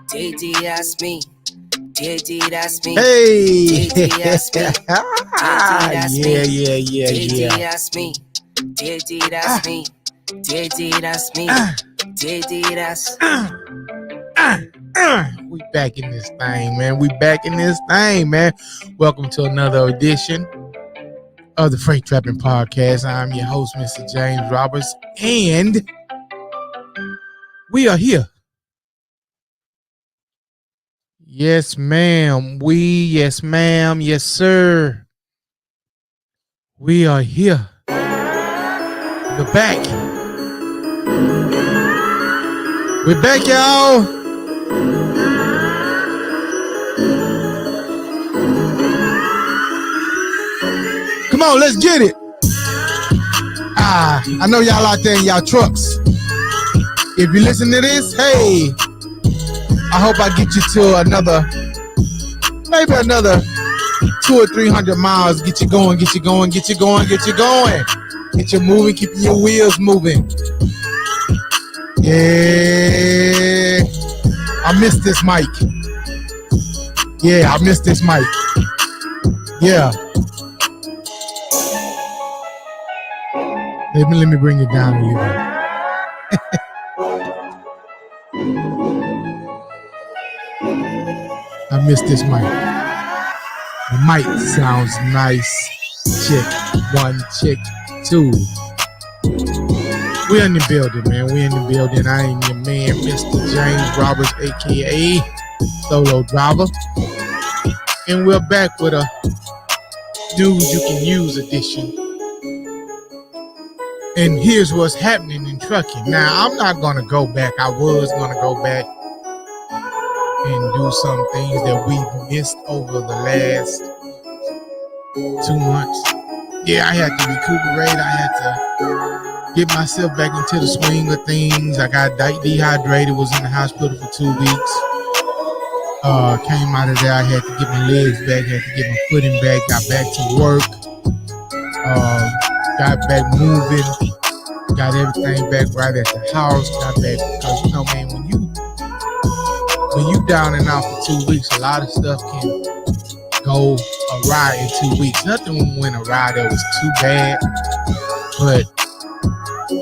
DD, that's me. DD, that's me. Hey. DD, that's me. DD, that's me. Yeah. DD, that's me. DD, that's me. DD, that's me. DD, that's. We back in this thing, man. Welcome to another edition of the Freight Trapping Podcast. I'm your host, Mr. James Roberts, and we are here. Yes, ma'am. Yes, ma'am. Yes, sir. We are here. We're back. We're back, y'all. Come on, let's get it. I know y'all out there in y'all trucks. If you listen to this, hey, I hope I get you to maybe another 200 or 300 miles. Get you going. Get you moving, keeping your wheels moving. Yeah, I missed this mic. Yeah. Let me bring it down a little bit. I missed this mic. The mic sounds nice. Check 1, check 2. We're in the building, man. I am your man, Mr. James Roberts, aka Solo Driver. And we're back with a News You Can Use edition. And here's what's happening in trucking. Now, I'm not going to go back. I was going to go back and do some things that we've missed over the last 2 months. Yeah, I had to recuperate. I had to get myself back into the swing of things. I got dehydrated, was in the hospital for 2 weeks. Came out of there. I had to get my legs back, had to get my footing back, got back to work, got back moving, got everything back right at the house, got back, because you know, man, when you down and out for 2 weeks, a lot of stuff can go awry in 2 weeks. Nothing went awry that was too bad, but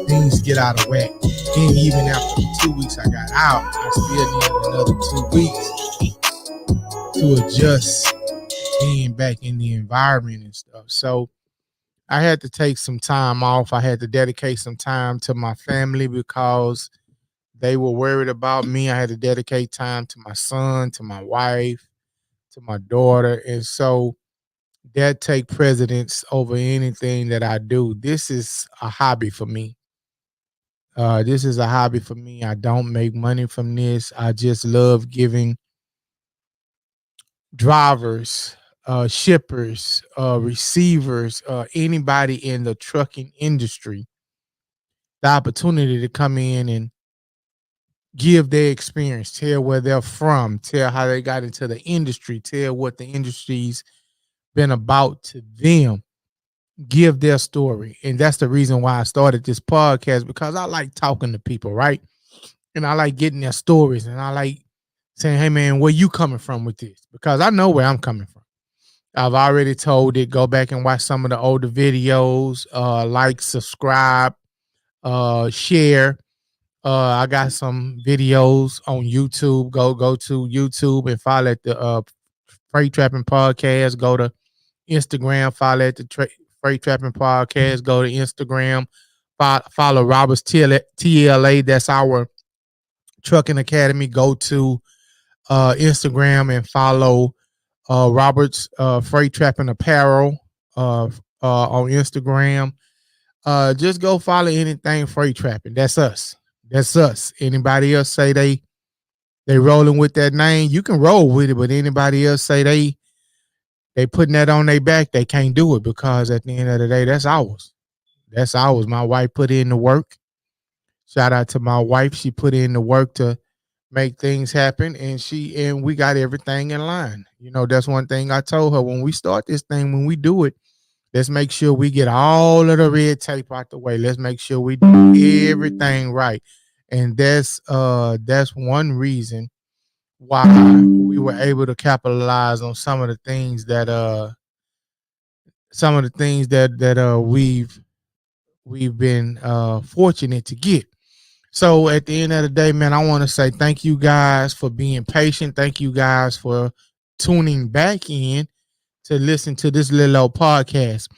things get out of whack. And even after the 2 weeks I got out, I still needed another 2 weeks to adjust being back in the environment and stuff. So I had to take some time off. I had to dedicate some time to my family because they were worried about me. I had to dedicate time to my son, to my wife, to my daughter. And so that take precedence over anything that I do. This is a hobby for me. I don't make money from this. I just love giving drivers, shippers, receivers, anybody in the trucking industry the opportunity to come in and give their experience, tell where they're from, tell how they got into the industry, tell what the industry's been about to them, give their story. And that's the reason why I started this podcast, because I like talking to people, right? And I like getting their stories, and I like saying, hey, man, where you coming from with this? Because I know where I'm coming from. I've already told it. Go back and watch some of the older videos, like, subscribe, share. I got some videos on YouTube. Go to YouTube and follow at the Freight Trapping Podcast. Go to Instagram, follow at the Freight Trapping Podcast. Go to Instagram, follow Roberts TLA. That's our trucking academy. Go to Instagram and follow Roberts Freight Trapping Apparel on Instagram. Just go follow anything Freight Trapping. That's us. Anybody else say they rolling with that name, you can roll with it. But anybody else say they putting that on their back, they can't do it, because at the end of the day, that's ours. My wife put in the work. Shout out to my wife. She put in the work to make things happen, and we got everything in line. You know, that's one thing I told her when we start this thing, when we do it, let's make sure we get all of the red tape out the way. Let's make sure we do everything right. And that's one reason why we were able to capitalize on some of the things that we've been fortunate to get. So at the end of the day, man, I want to say thank you guys for being patient. Thank you guys for tuning back in to listen to this little old podcast.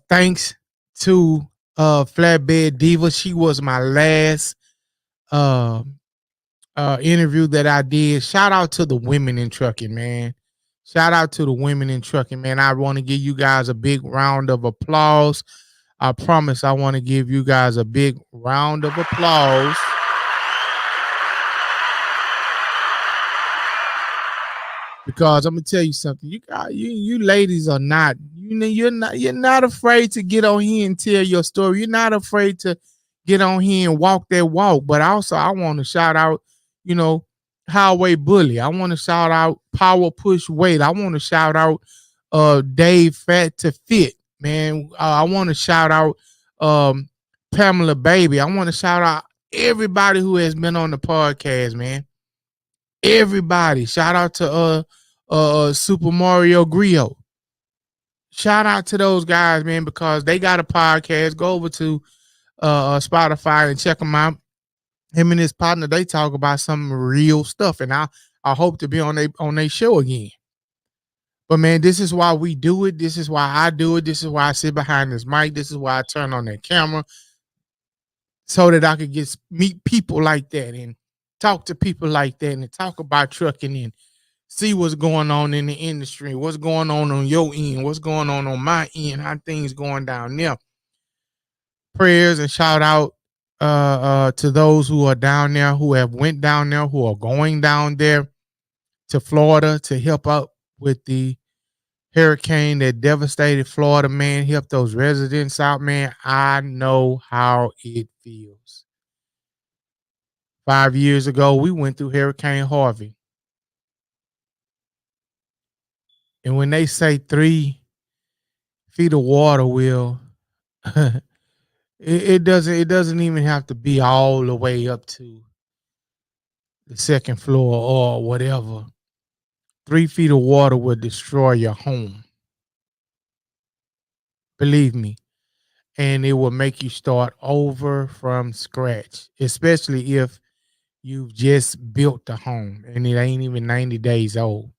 Thanks to Flatbed Diva. She was my last uh interview that I did. Shout out to the women in trucking, man. Shout out to the women in trucking, man. I want to give you guys a big round of applause. I promise I want to give you guys a big round of applause. Because I'm gonna tell you something. You ladies are not, you're not afraid to get on here and tell your story. You're not afraid to get on here and walk that walk. But also I want to shout out, you know, Highway Bully. I want to shout out Power Push Weight. I want to shout out Dave Fat to Fit, man. I want to shout out Pamela Baby. I want to shout out everybody who has been on the podcast, man. Everybody. Shout out to Super Mario Griot. Shout out to those guys, man, because they got a podcast. Go over to Spotify and check them out. Him and his partner, they talk about some real stuff, and I hope to be on their show again. But man, this is why we do it. This is why I do it. This is why I sit behind this mic. This is why I turn on that camera, so that I could meet people like that and talk to people like that and talk about trucking and see what's going on in the industry, what's going on your end, what's going on my end, how things going down there. Prayers and shout out to those who are down there, who have went down there, who are going down there to Florida to help out with the hurricane that devastated Florida, man. Help those residents out, man. I know how it feels. 5 years ago, we went through Hurricane Harvey. And when they say 3 feet of water will it doesn't even have to be all the way up to the second floor or whatever. 3 feet of water will destroy your home. Believe me. And it will make you start over from scratch, especially if you've just built the home and it ain't even 90 days old.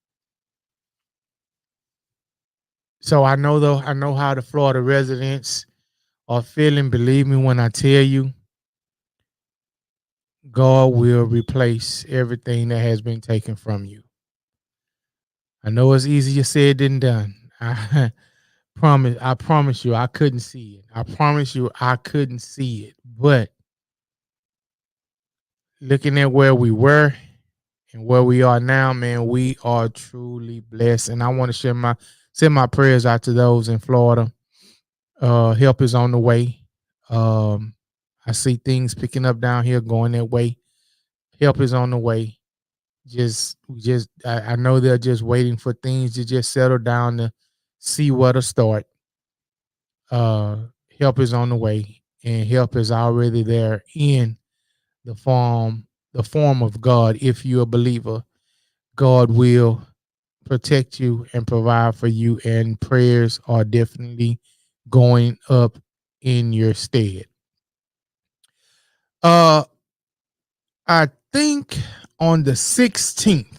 So I know how the Florida residents are feeling. Believe me when I tell you, God will replace everything that has been taken from you. I know it's easier said than done. I promise you I couldn't see it. I promise you I couldn't see it. But looking at where we were and where we are now, man, we are truly blessed. And I want to send my prayers out to those in Florida. Help is on the way. I see things picking up down here going that way. Help is on the way. I know they're just waiting for things to just settle down to see where to start. Help is on the way, and help is already there in the form of God. If you're a believer, God will protect you and provide for you, and prayers are definitely going up in your stead. I think on the 16th,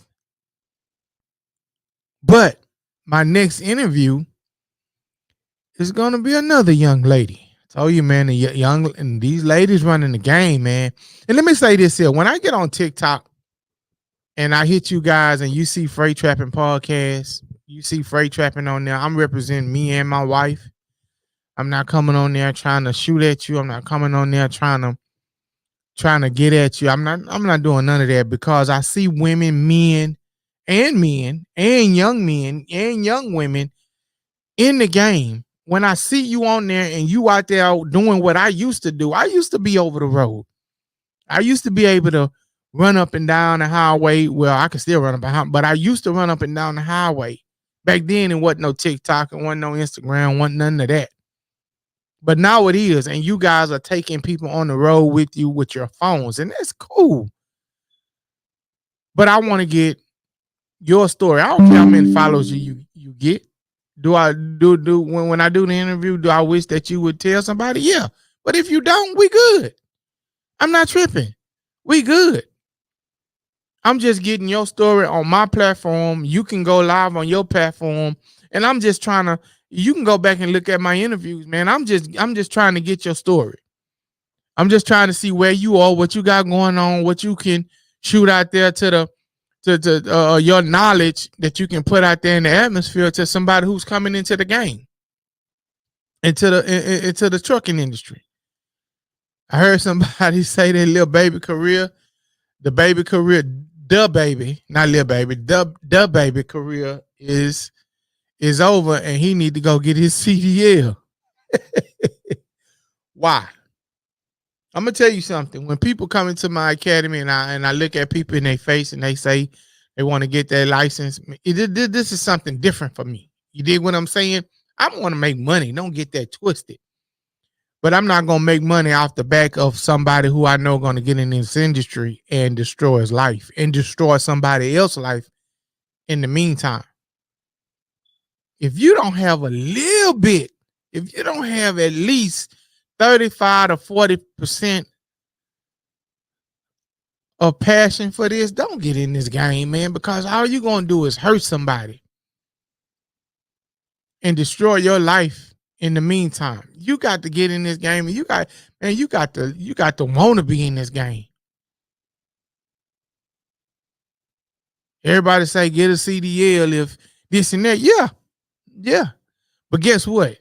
but my next interview is going to be another young lady. I told you, man, and these ladies running the game, man. And let me say this here. When I get on TikTok and I hit you guys and you see Freight Trapping Podcast, you see Freight Trapping on there, I'm representing me and my wife. I'm not coming on there trying to shoot at you. I'm not coming on there trying to get at you. I'm not doing none of that, because I see women, men, and young women in the game. When I see you on there and you out there doing what I used to do, I used to be over the road. I used to be able to run up and down the highway. Well, I can still run up behind, but I used to run up and down the highway. Back then, it wasn't no TikTok, it wasn't no Instagram, wasn't none of that. But now it is, and you guys are taking people on the road with you with your phones, and that's cool. But I want to get your story. I don't care how many followers you get. Do I do when I do the interview? Do I wish that you would tell somebody? Yeah. But if you don't, we good. I'm not tripping. We good. I'm just getting your story on my platform. You can go live on your platform, and I'm just trying to. You can go back and look at my interviews, man. I'm just trying to get your story. I'm just trying to see where you are, what you got going on, what you can shoot out there to the to your knowledge that you can put out there in the atmosphere to somebody who's coming into the game, into the trucking industry. I heard somebody say their little baby career, the baby career, the baby, not little baby, the baby career is over, and he need to go get his CDL. Why? I'm gonna tell you something. When people come into my academy and I look at people in their face and they say they want to get their license, this is something different for me. You dig what I'm saying? I want to make money. Don't get that twisted. But I'm not gonna make money off the back of somebody who I know gonna get in this industry and destroy his life and destroy somebody else's life in the meantime. If you don't have a little bit, if you don't have at least 35 to 40% of passion for this, don't get in this game, man, because all you're going to do is hurt somebody and destroy your life in the meantime. You got to get in this game, and you got to want to be in this game. Everybody say get a CDL if this and that. Yeah. But guess what?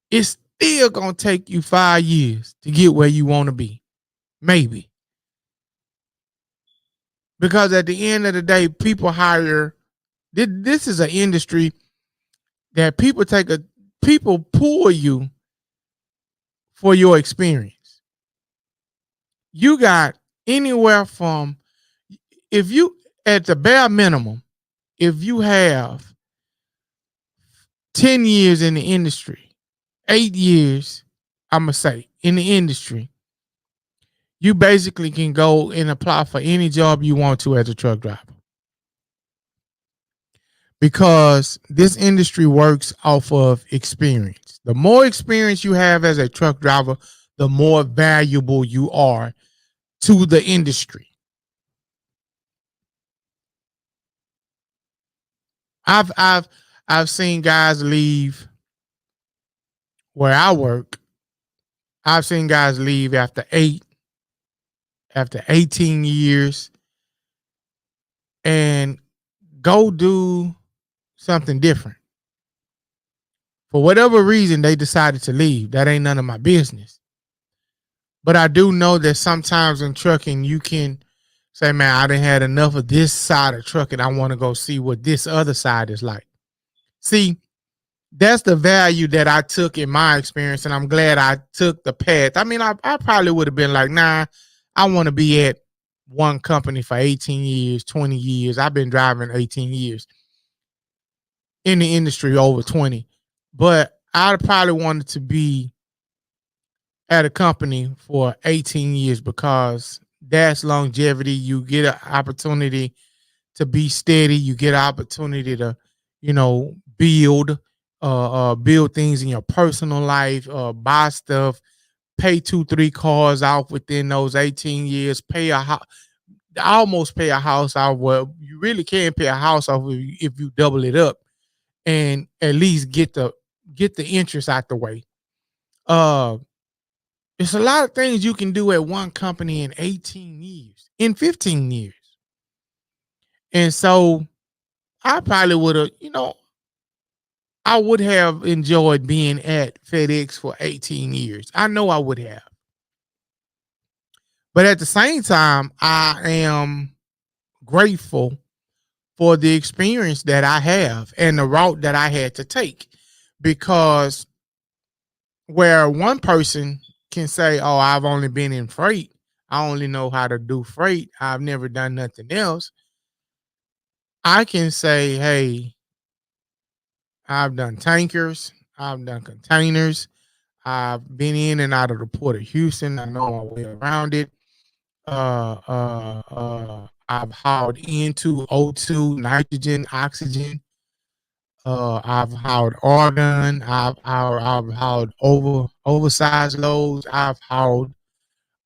It's still going to take you 5 years to get where you want to be. Maybe. Because at the end of the day, people hire. This is an industry that people pull you for your experience. You got anywhere from, if you, at the bare minimum, if you have 10 years in the industry, 8 years, I'm going to say, in the industry, you basically can go and apply for any job you want to as a truck driver. Because this industry works off of experience. The more experience you have as a truck driver, the more valuable you are to the industry. I've seen guys leave where I work. I've seen guys leave after 18 years and go do something different. For whatever reason, they decided to leave. That ain't none of my business. But I do know that sometimes in trucking, you can say, man, I done had enough of this side of trucking. I want to go see what this other side is like. See, that's the value that I took in my experience, and I'm glad I took the path. I mean, I probably would have been like, nah, I want to be at one company for 18 years, 20 years. I've been driving 18 years in the industry, over 20. But I probably wanted to be at a company for 18 years because that's longevity. You get an opportunity to be steady. You get an opportunity to, build things in your personal life, buy stuff, pay 2-3 cars off within those 18 years, almost pay a house off. Well, you really can pay a house off if you double it up, and at least get the interest out the way. There's a lot of things you can do at one company in 18 years, in 15 years. And so I probably would have, I would have enjoyed being at FedEx for 18 years. I know I would have. But at the same time, I am grateful for the experience that I have and the route that I had to take. Because where one person can say, oh, I've only been in freight, I only know how to do freight, I've never done nothing else, I can say, hey, I've done tankers, I've done containers, I've been in and out of the port of Houston, I know my way around it. I've hauled into O2, nitrogen, oxygen. I've hauled argon. I've hauled oversized loads. I've hauled.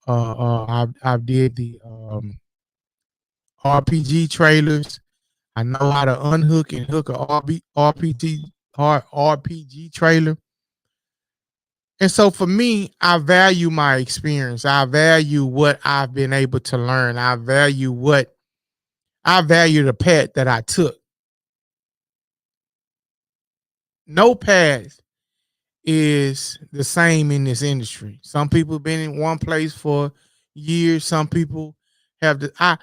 I've did the RPG trailers. I know how to unhook and hook a RPG trailer. And so for me, I value my experience. I value what I've been able to learn. I value the path that I took. No path is the same in this industry. Some people have been in one place for years. Some people have I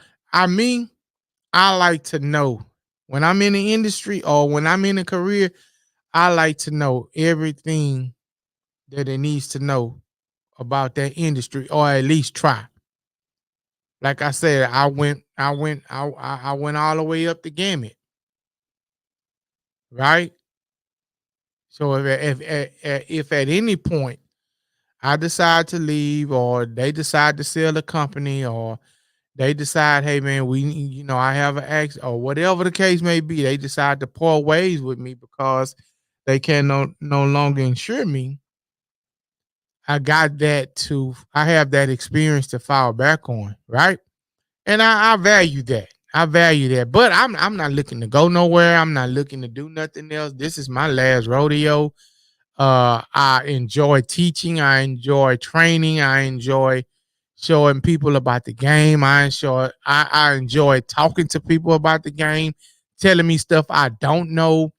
like to know when I'm in the industry or when I'm in a career, I like to know everything that it needs to know about that industry, or at least try. Like I said, I went all the way up the gamut, right? So if at any point I decide to leave, or they decide to sell the company, or they decide, hey man, I have an accident, or whatever the case may be, they decide to part ways with me because they can no longer insure me. I have that experience to fall back on, right? And I value that. I value that. But I'm not looking to go nowhere. I'm not looking to do nothing else. This is my last rodeo. I enjoy teaching. I enjoy training. I enjoy showing people about the game. I enjoy talking to people about the game, telling me stuff I don't know.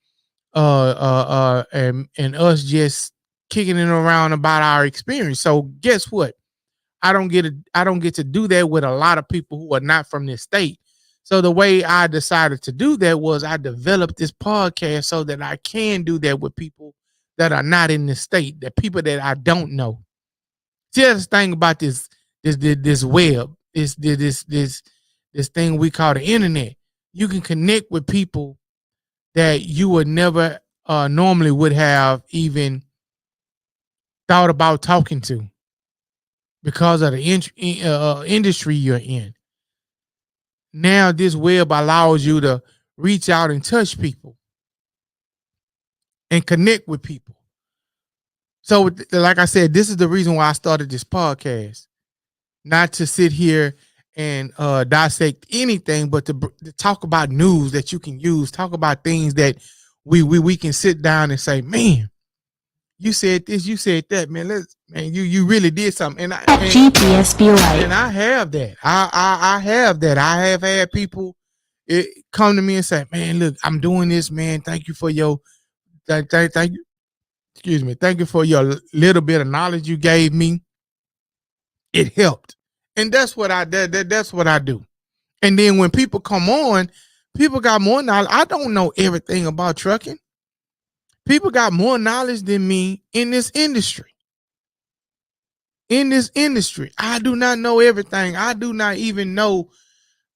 And us just kicking it around about our experience. So guess what? I don't get to do that with a lot of people who are not from this state. So the way I decided to do that was I developed this podcast so that I can do that with people that are not in the state, the people that I don't know. See, that's the thing about this web, this thing we call the internet. You can connect with people that you would never normally would have even thought about talking to because of the industry you're in. Now this web allows you to reach out and touch people and connect with people. So like I said, this is the reason why I started this podcast. Not to sit here and dissect anything, but to talk about news that you can use, talk about things that we can sit down and say, man, you said this, you said that, man. You really did something. And I have that. I have that. I have had people come to me and say, man, look, I'm doing this, man. Thank you for your thank you. Excuse me. Thank you for your little bit of knowledge you gave me. It helped. And that's what that's what I do. And then when people come on, people got more knowledge. I don't know everything about trucking. People got more knowledge than me in this industry. I do not know everything. I do not even know.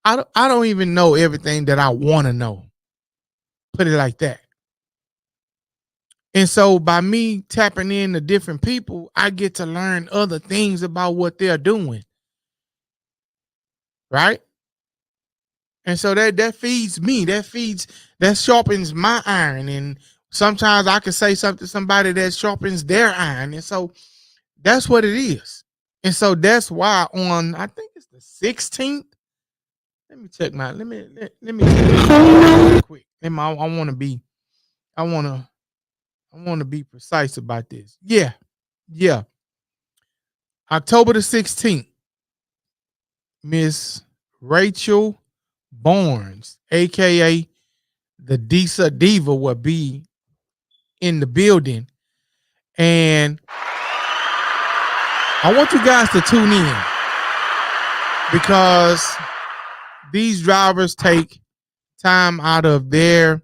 I don't even know everything that I want to know. Put it like that. And so by me tapping into different people, I get to learn other things about what they're doing. Right? And so that feeds me. That sharpens my iron. And sometimes I can say something to somebody that sharpens their iron. And so that's what it is. And so that's why on, I think it's the 16th. Let me check my, let me check real quick. I want to be precise about this. Yeah. October the 16th, Miss Rachel Barnes, aka the Disa Diva, will be in the building. And I want you guys to tune in because these drivers take time out of their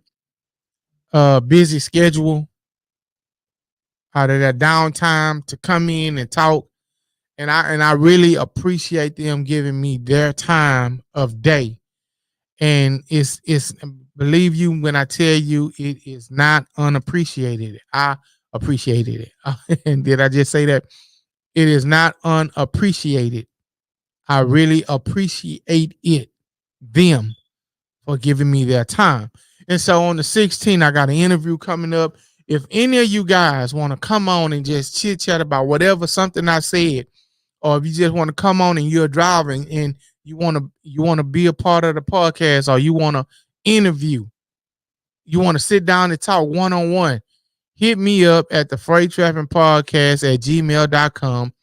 busy schedule, out of their downtime to come in and talk. And I really appreciate them giving me their time of day. And it's believe you when I tell you it is not unappreciated. I appreciated it. And did I just say that? It is not unappreciated. I really appreciate it them for giving me their time. And so on the 16th, I got an interview coming up. If any of you guys want to come on and just chit chat about whatever something I said, or if you just want to come on and you're driving and you want to be a part of the podcast, or you want to interview, you want to sit down and talk one-on-one, hit me up at the Freight Trapping Podcast at gmail.com.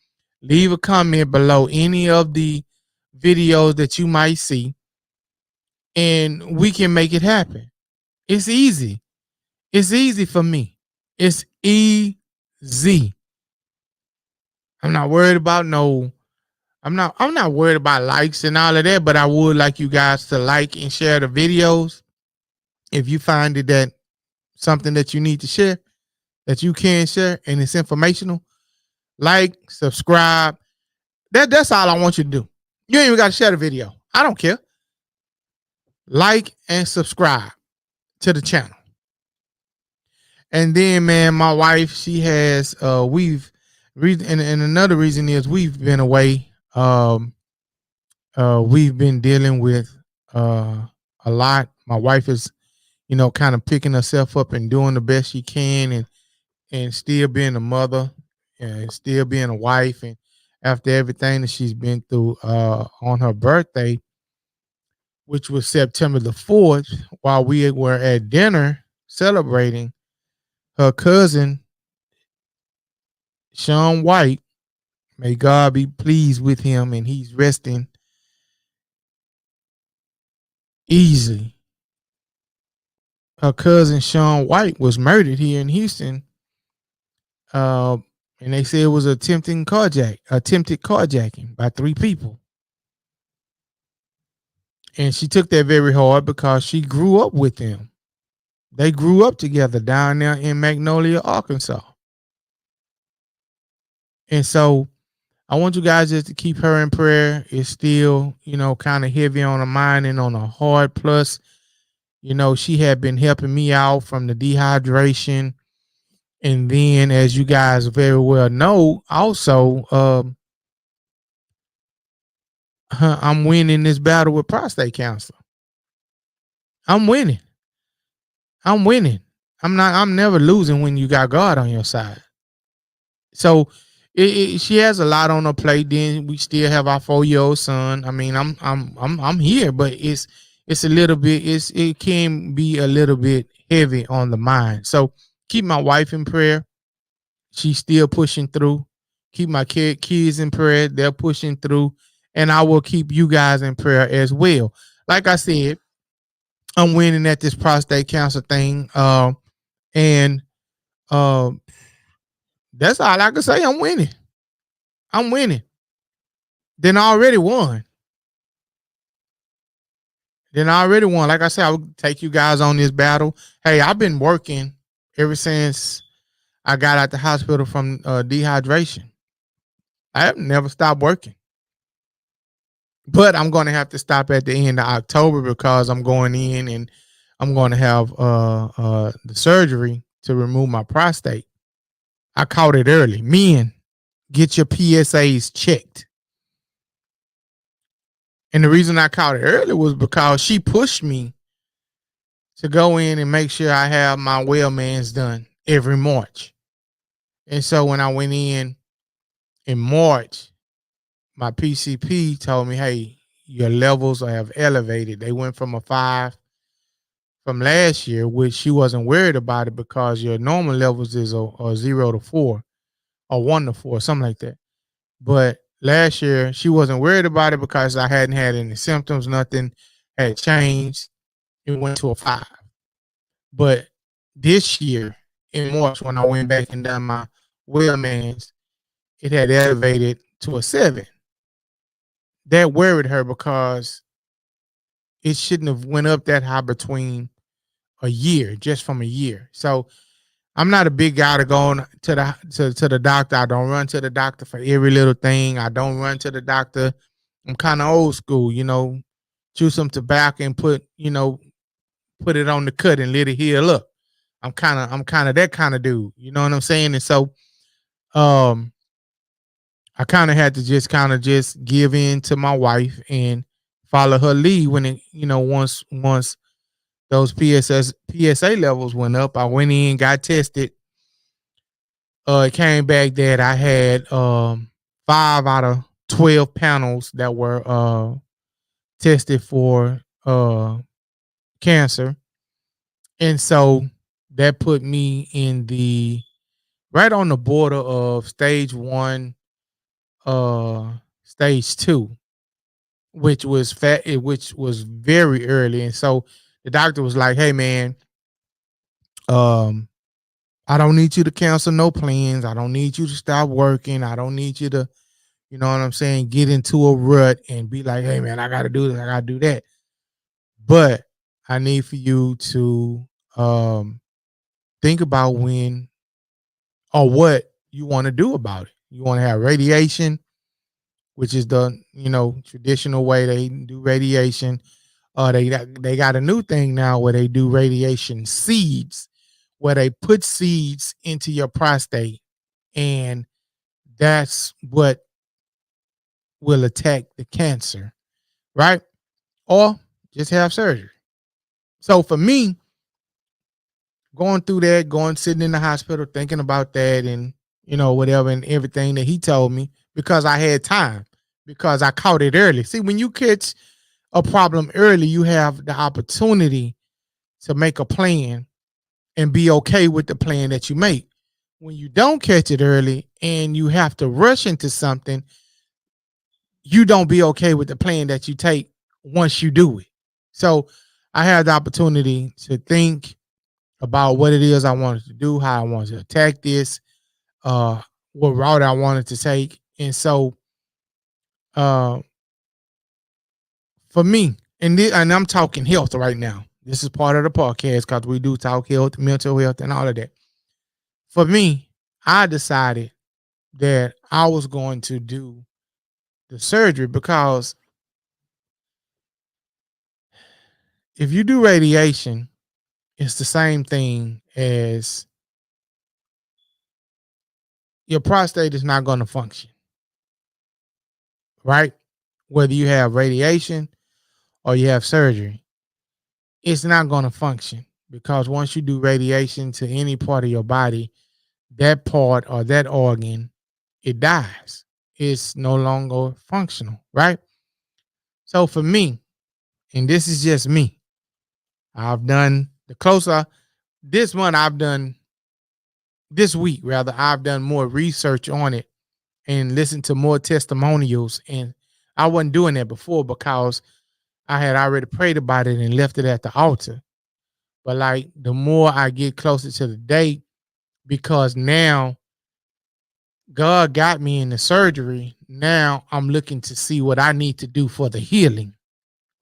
Leave a comment below any of the videos that you might see, and we can make it happen. It's easy. It's easy for me. It's easy. I'm not worried about I'm not worried about likes and all of that, but I would like you guys to like and share the videos. If you find it that something that you need to share, that you can share, and it's informational, like, subscribe. That's all I want you to do. You ain't even got to share the video. I don't care. Like and subscribe to the channel. And then, man, my wife, she has and another reason is we've been away. We've been dealing with a lot. My wife is, kind of picking herself up and doing the best she can, and still being a mother and still being a wife. And after everything that she's been through, on her birthday, which was September the 4th, while we were at dinner celebrating, her cousin, Sean White, may God be pleased with him, and he's resting easy. Her cousin, Sean White, was murdered here in Houston. And they say it was attempted carjacking by 3 people. And she took that very hard because she grew up with them. They grew up together down there in Magnolia, Arkansas. And so I want you guys just to keep her in prayer. It's still, kind of heavy on her mind and on her heart. Plus, she had been helping me out from the dehydration. And then, as you guys very well know, also, I'm winning this battle with prostate cancer. I'm winning. I'm never losing when you got God on your side. So she has a lot on her plate. Then we still have our 4-year-old son. I mean, I'm here, but it's a little bit, it can be a little bit heavy on the mind. So keep my wife in prayer. She's still pushing through. Keep my kids in prayer. They're pushing through. And I will keep you guys in prayer as well. Like I said, I'm winning at this prostate cancer thing. And that's all I can say. I'm winning. Then I already won. Like I said, I would take you guys on this battle. Hey, I've been working ever since I got out the hospital from dehydration. I have never stopped working. But I'm going to have to stop at the end of October because I'm going in and I'm going to have the surgery to remove my prostate. I caught it early. Men, get your PSAs checked. And the reason I caught it early was because she pushed me to go in and make sure I have my well-mans done every March. And so when I went in March, my PCP told me, hey, your levels have elevated. They went from a 5 from last year, which she wasn't worried about it because your normal levels is a 0 to 4 or 1 to 4, something like that. But last year, she wasn't worried about it because I hadn't had any symptoms. Nothing had changed. It went to a 5. But this year, in March, when I went back and done my well-mans, it had elevated to a 7. That worried her because it shouldn't have went up that high between a year, just from a year. So I'm not a big guy to go to the doctor. I don't run to the doctor for every little thing. I don't run to the doctor. I'm kind of old school, chew some tobacco and put it on the cut and let it heal up. I'm kind of that kind of dude. You know what I'm saying? And so I kind of had to just give in to my wife and follow her lead when it, once those PSA levels went up, I went in, got tested. It came back that I had 5 out of 12 panels that were tested for cancer. And so that put me in the right on the border of stage 1, stage 2, which was very early. And so the doctor was like, "Hey man, um I don't need you to cancel no plans. I don't need you to stop working. I don't need you to, you know what I'm saying, get into a rut and be like, hey man, I gotta do this, I gotta do that. But I need for you to think about when or what you want to do about it. You want to have radiation, which is the traditional way they do radiation. They got a new thing now where they do radiation seeds, where they put seeds into your prostate, and that's what will attack the cancer, right? Or just have surgery. So for me, going through that, sitting in the hospital, thinking about that, and whatever, and everything that he told me, because I had time, because I caught it early. See, when you catch a problem early, you have the opportunity to make a plan and be okay with the plan that you make. When you don't catch it early and you have to rush into something, you don't be okay with the plan that you take once you do it. So I had the opportunity to think about what it is I wanted to do, how I wanted to attack this, what route I wanted to take. And so uh, for me, and I'm talking health right now. This is part of the podcast because we do talk health, mental health, and all of that. For me, I decided that I was going to do the surgery because if you do radiation, it's the same thing as your prostate is not going to function, right? Whether you have radiation or you have surgery, it's not going to function because once you do radiation to any part of your body, that part or that organ, it dies. It's no longer functional, right? So for me, and this is just me, I've done the closer this month, I've done this week, rather, I've done more research on it and listened to more testimonials. And I wasn't doing that before because I had already prayed about it and left it at the altar. But like the more I get closer to the date, because now God got me in the surgery, now I'm looking to see what I need to do for the healing,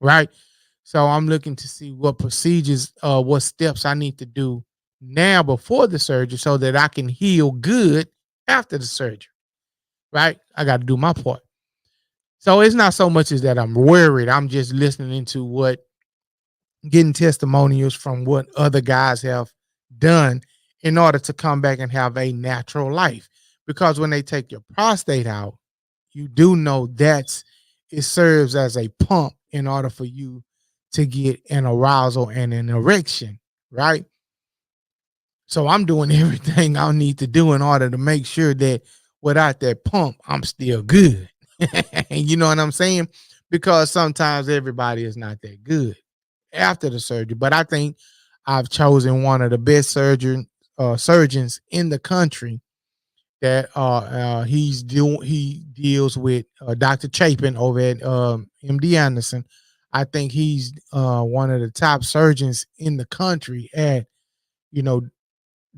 right? So I'm looking to see what procedures, what steps I need to do now before the surgery so that I can heal good after the surgery, right? I got to do my part. So it's not so much as that I'm worried. I'm just listening into getting testimonials from what other guys have done in order to come back and have a natural life. Because when they take your prostate out, you do know it serves as a pump in order for you to get an arousal and an erection, right? So I'm doing everything I need to do in order to make sure that without that pump, I'm still good. You know what I'm saying? Because sometimes everybody is not that good after the surgery. But I think I've chosen one of the best surgeons in the country that he deals with Dr. Chapin over at MD Anderson. I think he's one of the top surgeons in the country at you know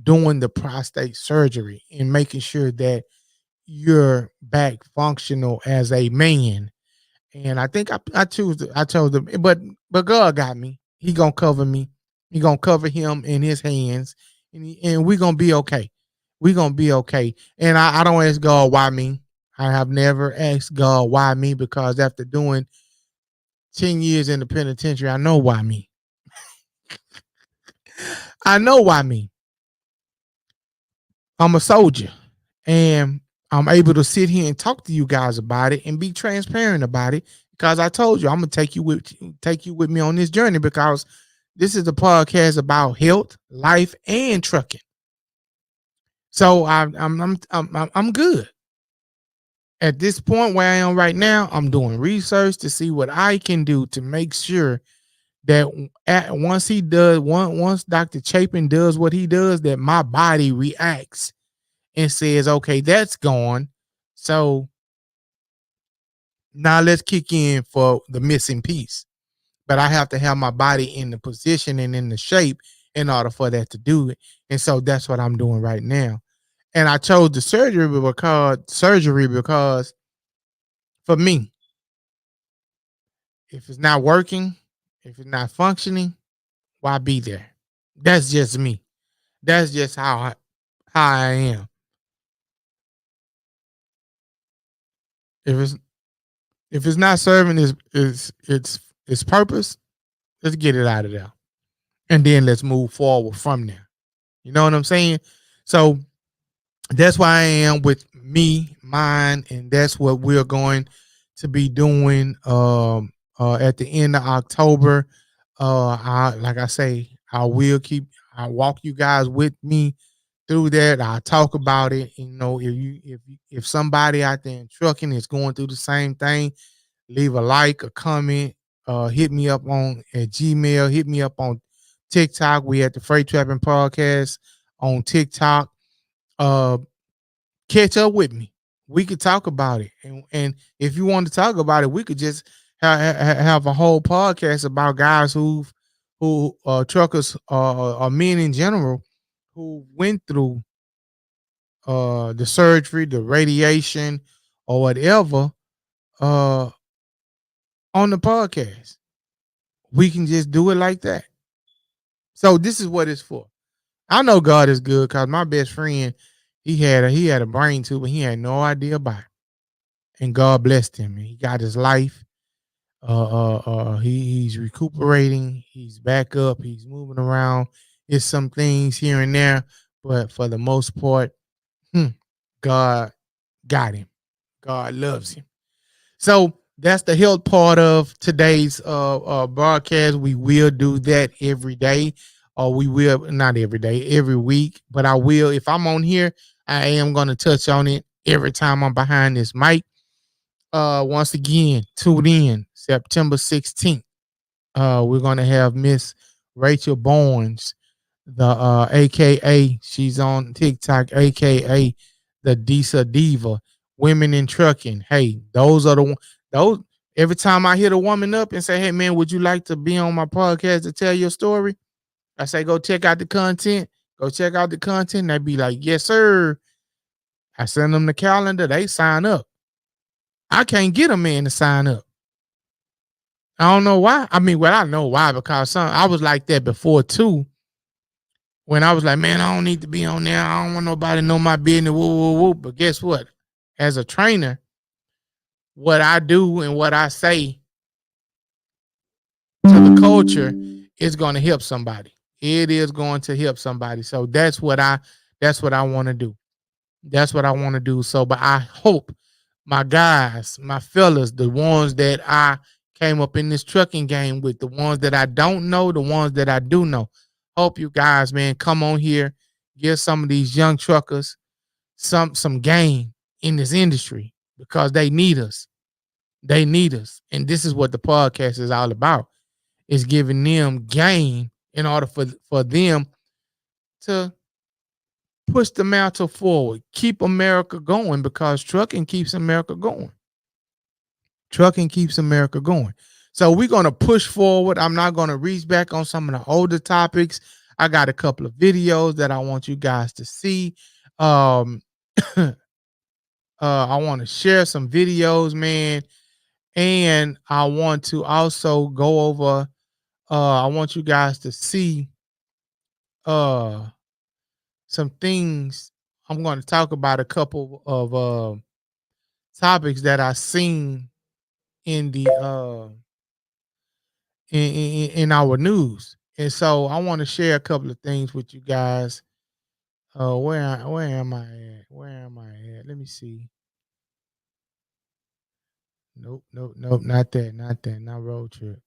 doing the prostate surgery and making sure that you're back functional as a man. And I think I chose them, but God got me. He gonna cover me. He gonna cover him in his hands, and we gonna be okay. We gonna be okay. And I don't ask God why me. I have never asked God why me because after doing 10 years in the penitentiary, I know why me. I know why me. I'm a soldier, and I'm able to sit here and talk to you guys about it and be transparent about it because I told you I'm gonna take you with me on this journey, because this is a podcast about health, life, and trucking. So I'm good. At this point where I am right now, I'm doing research to see what I can do to make sure that once Dr. Chapin does what he does, that my body reacts and says, okay, that's gone. So now let's kick in for the missing piece. But I have to have my body in the position and in the shape in order for that to do it. And so that's what I'm doing right now. And I chose the surgery because for me, if it's not working, if it's not functioning, why be there? That's just me. That's just how I am. If it's if it's not serving its purpose, let's get it out of there, and then let's move forward from there. You know what I'm saying? So that's why I am with me, mine, and that's what we're going to be doing at the end of October. Like I say, I walk you guys with me through that. I talk about it. You know, if somebody out there in trucking is going through the same thing, leave a like, a comment, hit me up on at Gmail, hit me up on TikTok. We at the Freight Trapping Podcast on TikTok. Uh, Catch up with me. We could talk about it, and if you want to talk about it, we could just have a whole podcast about guys who truckers or men in general who went through the surgery, the radiation, or whatever uh on the podcast. We can just do it like that. So this is what it's for. I know God is good because my best friend, he had a brain tumor, but he had no idea about it. And God blessed him. And he got his life. He's recuperating. He's back up. He's moving around. It's some things here and there, but for the most part, God got him. God loves him. So that's the health part of today's broadcast. We will do that every day, or we will not every day, every week. But I will, if I'm on here, I am going to touch on it every time I'm behind this mic. Once again, tune in September 16th. We're going to have Miss Rachel Barnes, the AKA, she's on TikTok, AKA the Disa Diva, Women in Trucking. Hey, those are those. Every time I hit a woman up and say, hey man, would you like to be on my podcast to tell your story? I say, go check out the content. Go check out the content. They be like, yes, sir. I send them the calendar. They sign up. I can't get a man to sign up. I don't know why. I mean, well, I know why, because I was like that before too. When I was like, man, I don't need to be on there. I don't want nobody to know my business. Woo, woo, woo. But guess what? As a trainer, what I do and what I say to the culture is going to help somebody. It is going to help somebody. So that's what I want to do. That's what I want to do. So, but I hope my guys, my fellas, the ones that I came up in this trucking game with, the ones that I don't know, the ones that I do know, hope you guys, man, come on here, give some of these young truckers some game in this industry, because they need us. They need us. And this is what the podcast is all about, is giving them game in order for them to push the mantle forward, keep America going, because trucking keeps America going. Trucking keeps America going. So we're going to push forward. I'm not going to reach back on some of the older topics. I got a couple of videos that I want you guys to see. I want to share some videos, man. And I want to also go over, I want you guys to see uh some things. I'm going to talk about a couple of topics that I seen in the in our news. And so I want to share a couple of things with you guys. Where am I at? Where am I at? Let me see. nope, not that, not road trip.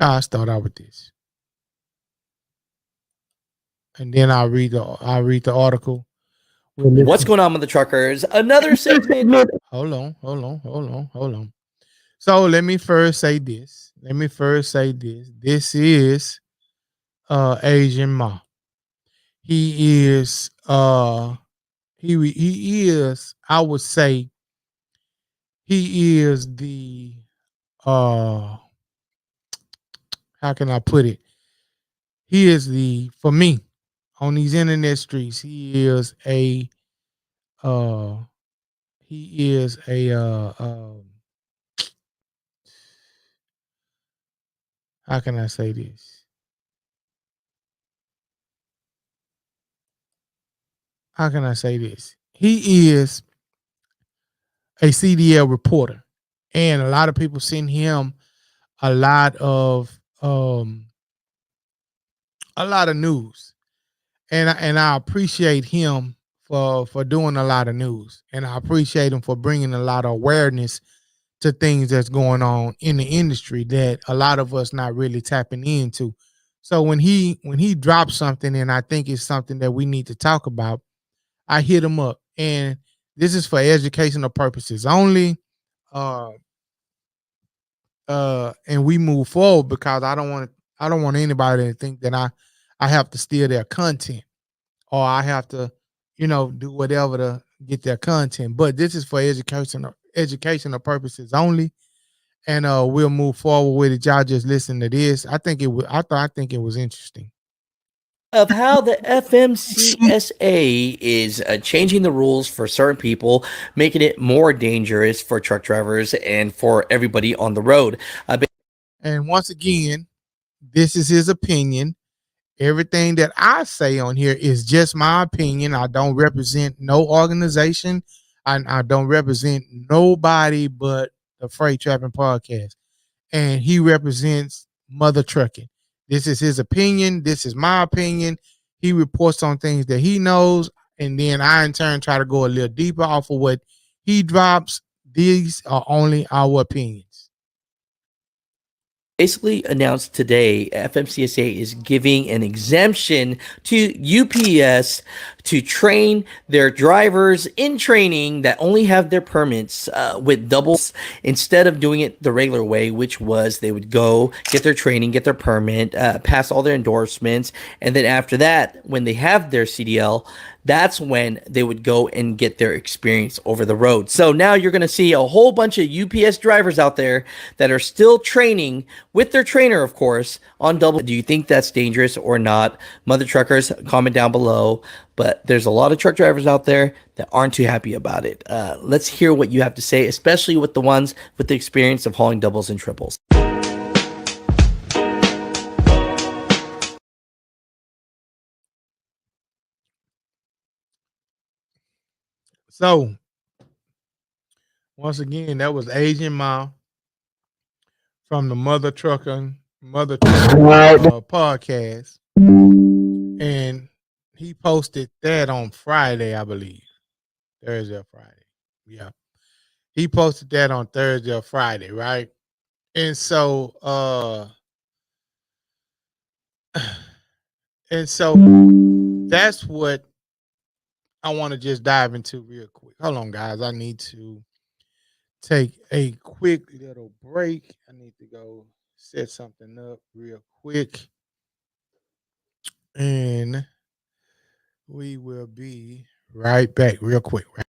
I'll start out with this, and then I'll read the article. What's going on with the truckers? Another segment. Hold on. So let me first say this. This is Asian Ma. He is he is, I would say, he is the uh how can I put it? He is the, for me, on these internet streets, uh he is a how can I say this? How can I say this? He is a CDL reporter, and a lot of people send him a lot of um a lot of news, and I appreciate him for doing a lot of news, and I appreciate him for bringing a lot of awareness to things that's going on in the industry that a lot of us not really tapping into. So when he drops something, and I think it's something that we need to talk about, I hit him up, and this is for educational purposes only. Uh, and we move forward, because I don't want anybody to think that I have to steal their content, or I have to, do whatever to get their content. But this is for educational purposes only, and we'll move forward with it. Y'all just listen to this. I think it was interesting. Of how the FMCSA is changing the rules for certain people, making it more dangerous for truck drivers and for everybody on the road. And once again, this is his opinion. Everything that I say on here is just my opinion. I don't represent no organization. I don't represent nobody but the Freight Trapping Podcast. And he represents Mother Trucking. This is his opinion. This is my opinion. He reports on things that he knows. And then I, in turn, try to go a little deeper off of what he drops. These are only our opinions. Basically announced today, FMCSA is giving an exemption to UPS to train their drivers in training that only have their permits with doubles, instead of doing it the regular way, which was they would go get their training, get their permit, pass all their endorsements, and then after that, when they have their CDL, that's when they would go and get their experience over the road. So now you're going to see a whole bunch of UPS drivers out there that are still training with their trainer, of course, on double. Do you think that's dangerous or not? Mother truckers, comment down below. But there's a lot of truck drivers out there that aren't too happy about it. Let's hear what you have to say, especially with the ones with the experience of hauling doubles and triples. So, once again, that was Asian Mom from the Mother Trucking podcast, and he posted that on Friday, I believe, Thursday or Friday. Yeah, he posted that on Thursday or Friday, right? And so, and so that's what I want to just dive into real quick. Hold on, guys. I need to take a quick little break. I need to go set something up real quick, and we will be right back real quick. Right?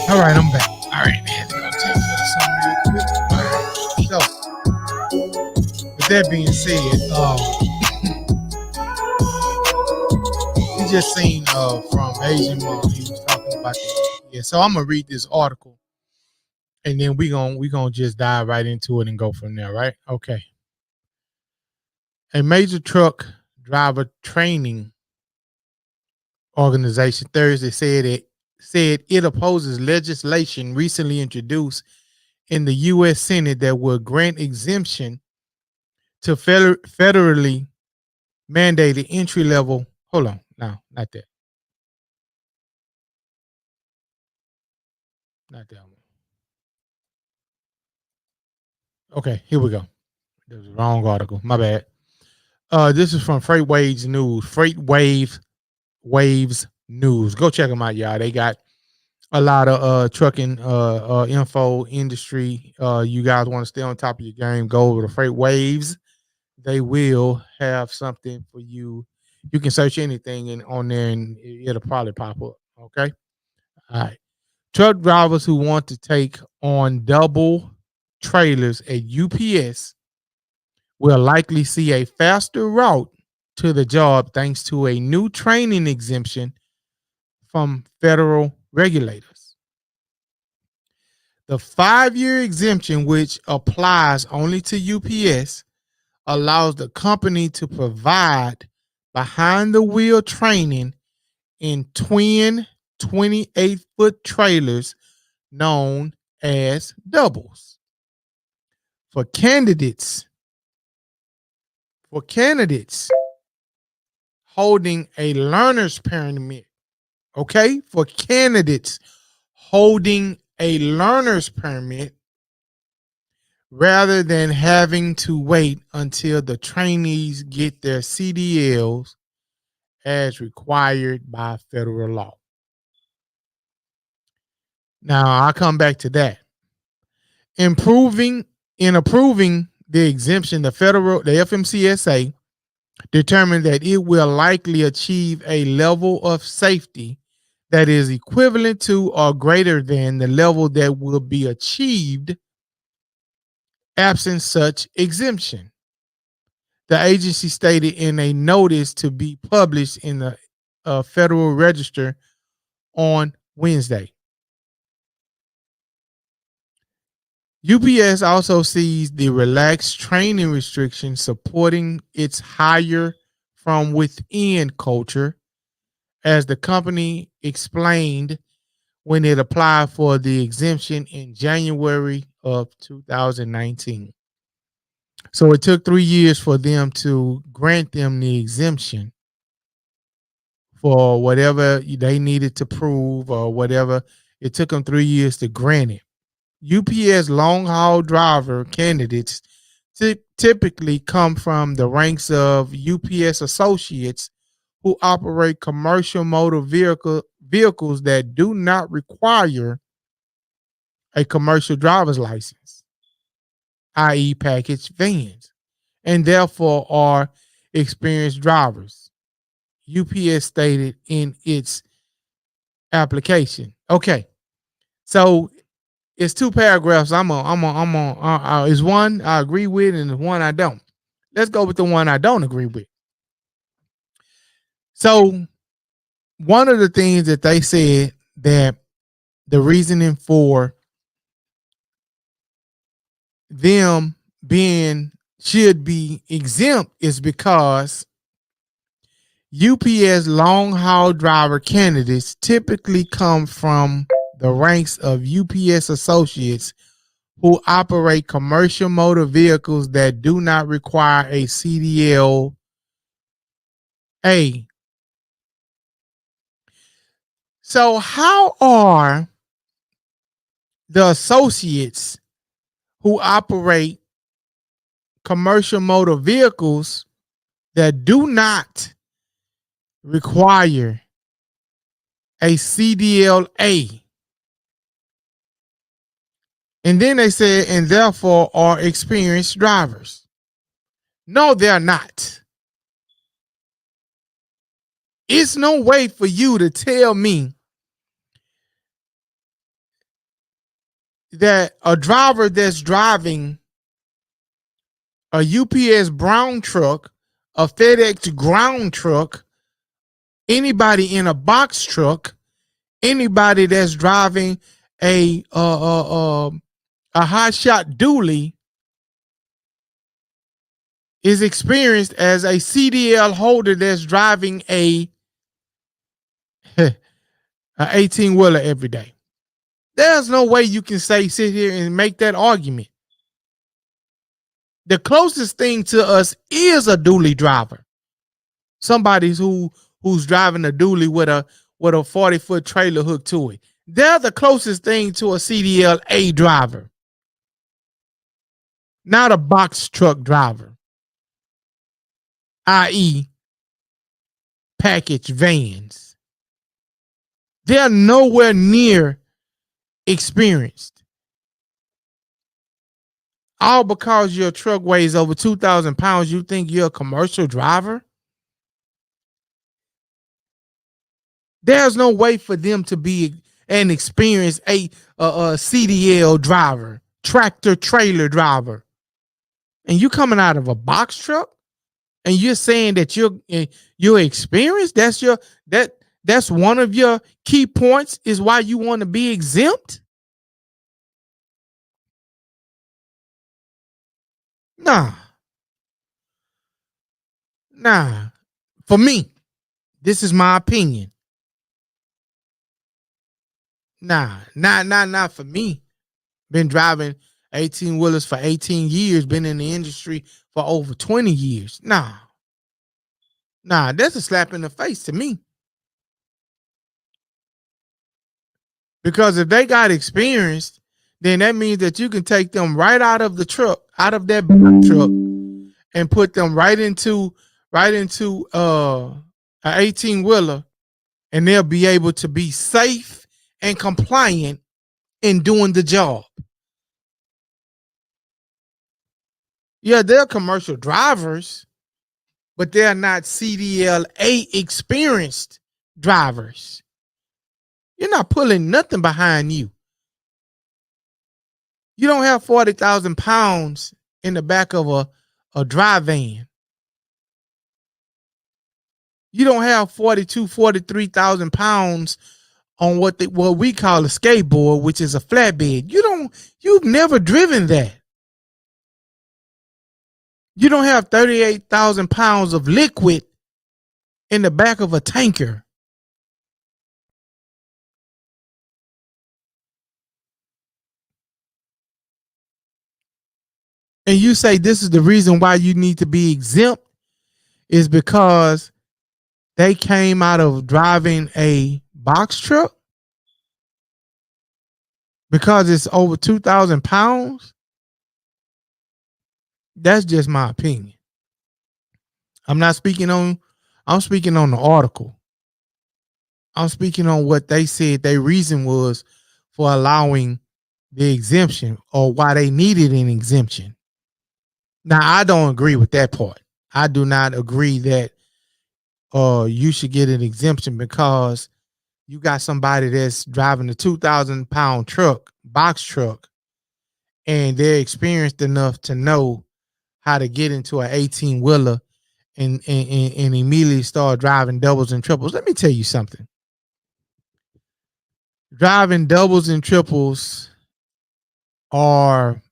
All right, I'm back. All right, man. Go take something real quick. All right. So, with that being said, we just seen from Asian Mom, he was talking about the so I'm gonna read this article, and then we gonna just dive right into it and go from there, right? Okay. A major truck driver training organization Thursday said it opposes legislation recently introduced in the U.S. Senate that will grant exemption to federally mandated entry level. Hold on, no, not that, not that one. Okay, here we go. That was the wrong article. My bad. This is from Freight Waves News. Waves News. Go check them out, y'all. They got a lot of trucking info industry. You guys want to stay on top of your game, go over to Freight Waves. They will have something for you. You can search anything on there and it'll probably pop up. Okay. All right. Truck drivers who want to take on double trailers at UPS will likely see a faster route to the job thanks to a new training exemption from federal regulators. The 5-year exemption, which applies only to UPS, allows the company to provide behind the wheel training in twin 28-foot trailers known as doubles. For candidates holding a learner's permit, okay? For candidates holding a learner's permit, rather than having to wait until the trainees get their CDLs as required by federal law. Now, I'll come back to that. In approving the exemption, the FMCSA determined that it will likely achieve a level of safety that is equivalent to or greater than the level that will be achieved absent such exemption. The agency stated in a notice to be published in the Federal Register on Wednesday. UPS also sees the relaxed training restrictions supporting its hire from within culture, as the company explained when it applied for the exemption in January of 2019. So it took 3 years for them to grant them the exemption for whatever they needed to prove or whatever. It took them 3 years to grant it. UPS long haul driver candidates typically come from the ranks of UPS associates who operate commercial motor vehicles that do not require a commercial driver's license, i.e., package vans, and therefore are experienced drivers, UPS stated in its application. Okay, so it's 2 paragraphs. It's one I agree with and one I don't. Let's go with the one I don't agree with. So one of the things that they said that the reasoning for them should be exempt is because UPS long haul driver candidates typically come from the ranks of UPS associates who operate commercial motor vehicles that do not require a CDL. So how are the associates who operate commercial motor vehicles that do not require a CDLA? And then they said, and therefore are experienced drivers. No, they're not. It's no way for you to tell me that a driver that's driving a UPS brown truck, a FedEx ground truck, anybody in a box truck, anybody that's driving a hot shot dually is experienced as a CDL holder that's driving a 18 wheeler every day. There's no way you can sit here and make that argument. The closest thing to us is a dually driver. Somebody who's driving a dually with a 40-foot trailer hooked to it. They're the closest thing to a CDLA driver, not a box truck driver, i.e., package vans. They're nowhere near experienced. All because your truck weighs over 2,000 pounds, you think you're a commercial driver? There's no way for them to be an experienced CDL driver, tractor trailer driver. And you coming out of a box truck and you're saying that you're experienced? That's one of your key points is why you want to be exempt? Nah. For me, this is my opinion. Not for me. Been driving 18 wheelers for 18 years, been in the industry for over 20 years. Nah, that's a slap in the face to me. Because if they got experienced, then that means that you can take them right out of the truck, out of that truck, and put them right into an 18 wheeler, and they'll be able to be safe and compliant in doing the job. Yeah, they're commercial drivers, but they're not CDLA experienced drivers. You're not pulling nothing behind you. You don't have 40,000 pounds in the back of a dry van. You don't have 43,000 pounds on what we call a skateboard, which is a flatbed. You've never driven that. You don't have 38,000 pounds of liquid in the back of a tanker. And you say this is the reason why you need to be exempt is because they came out of driving a box truck? Because it's over 2,000 pounds? That's just my opinion. I'm speaking on the article. I'm speaking on what they said their reason was for allowing the exemption or why they needed an exemption. Now, I don't agree with that part. I do not agree that you should get an exemption because you got somebody that's driving a 2,000 pound truck, box truck, and they're experienced enough to know how to get into an 18 wheeler and immediately start driving doubles and triples. Let me tell you something. Driving doubles and triples are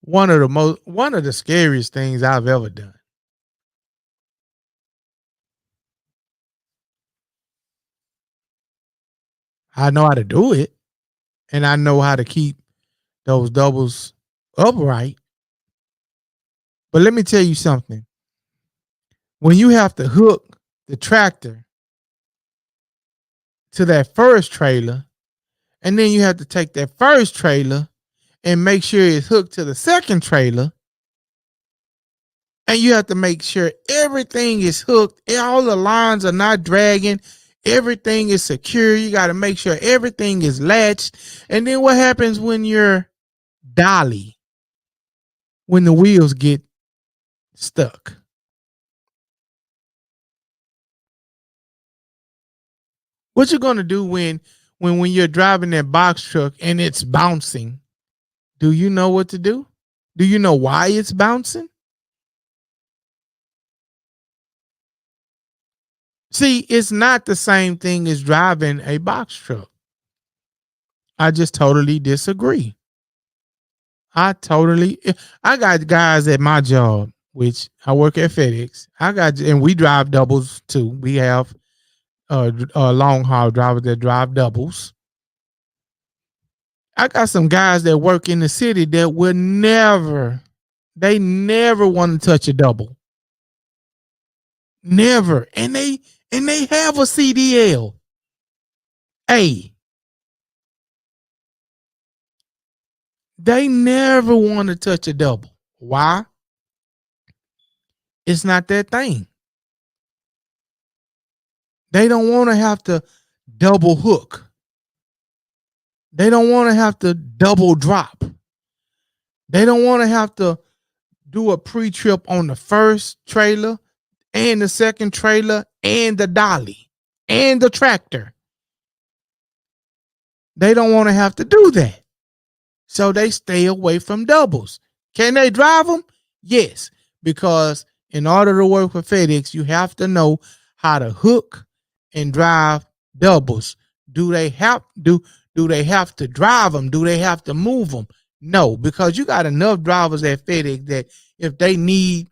one of the scariest things I've ever done. I know how to do it, and I know how to keep those doubles upright. But let me tell you something. When you have to hook the tractor to that first trailer, and then you have to take that first trailer and make sure it's hooked to the second trailer, and you have to make sure everything is hooked, all the lines are not dragging, everything is secure. You got to make sure everything is latched. And then what happens when you're dolly, when the wheels get stuck? What you gonna do when you're driving that box truck and it's bouncing? Do you know what to do? Do you know why it's bouncing? See, it's not the same thing as driving a box truck. I just totally disagree. I totally, I got guys at my job, which I work at FedEx. And we drive doubles too. We have long haul drivers that drive doubles. I got some guys that work in the city that will they never want to touch a double. Never. And they have a CDL. Hey, they never want to touch a double. Why? It's not their thing. They don't want to have to double hook. They don't want to have to double drop. They don't want to have to do a pre-trip on the first trailer and the second trailer and the dolly and the tractor. They don't want to have to do that. So they stay away from doubles. Can they drive them? Yes, because in order to work for FedEx, you have to know how to hook and drive doubles. Do they have to drive them? Do they have to move them? No, because you got enough drivers at FedEx that if they need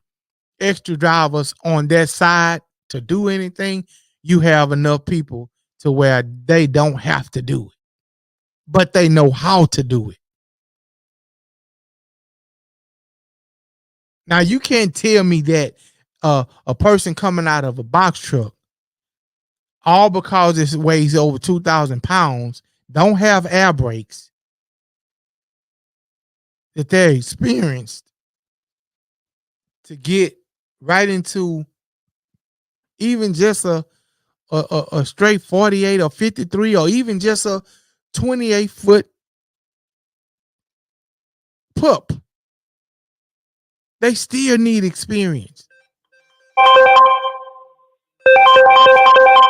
extra drivers on that side to do anything, you have enough people to where they don't have to do it, but they know how to do it. Now, you can't tell me that a person coming out of a box truck, all because it weighs over 2,000 pounds, don't have air brakes, that they're experienced to get right into even just a straight 48 or 53 or even just a 28-foot pup. They still need experience.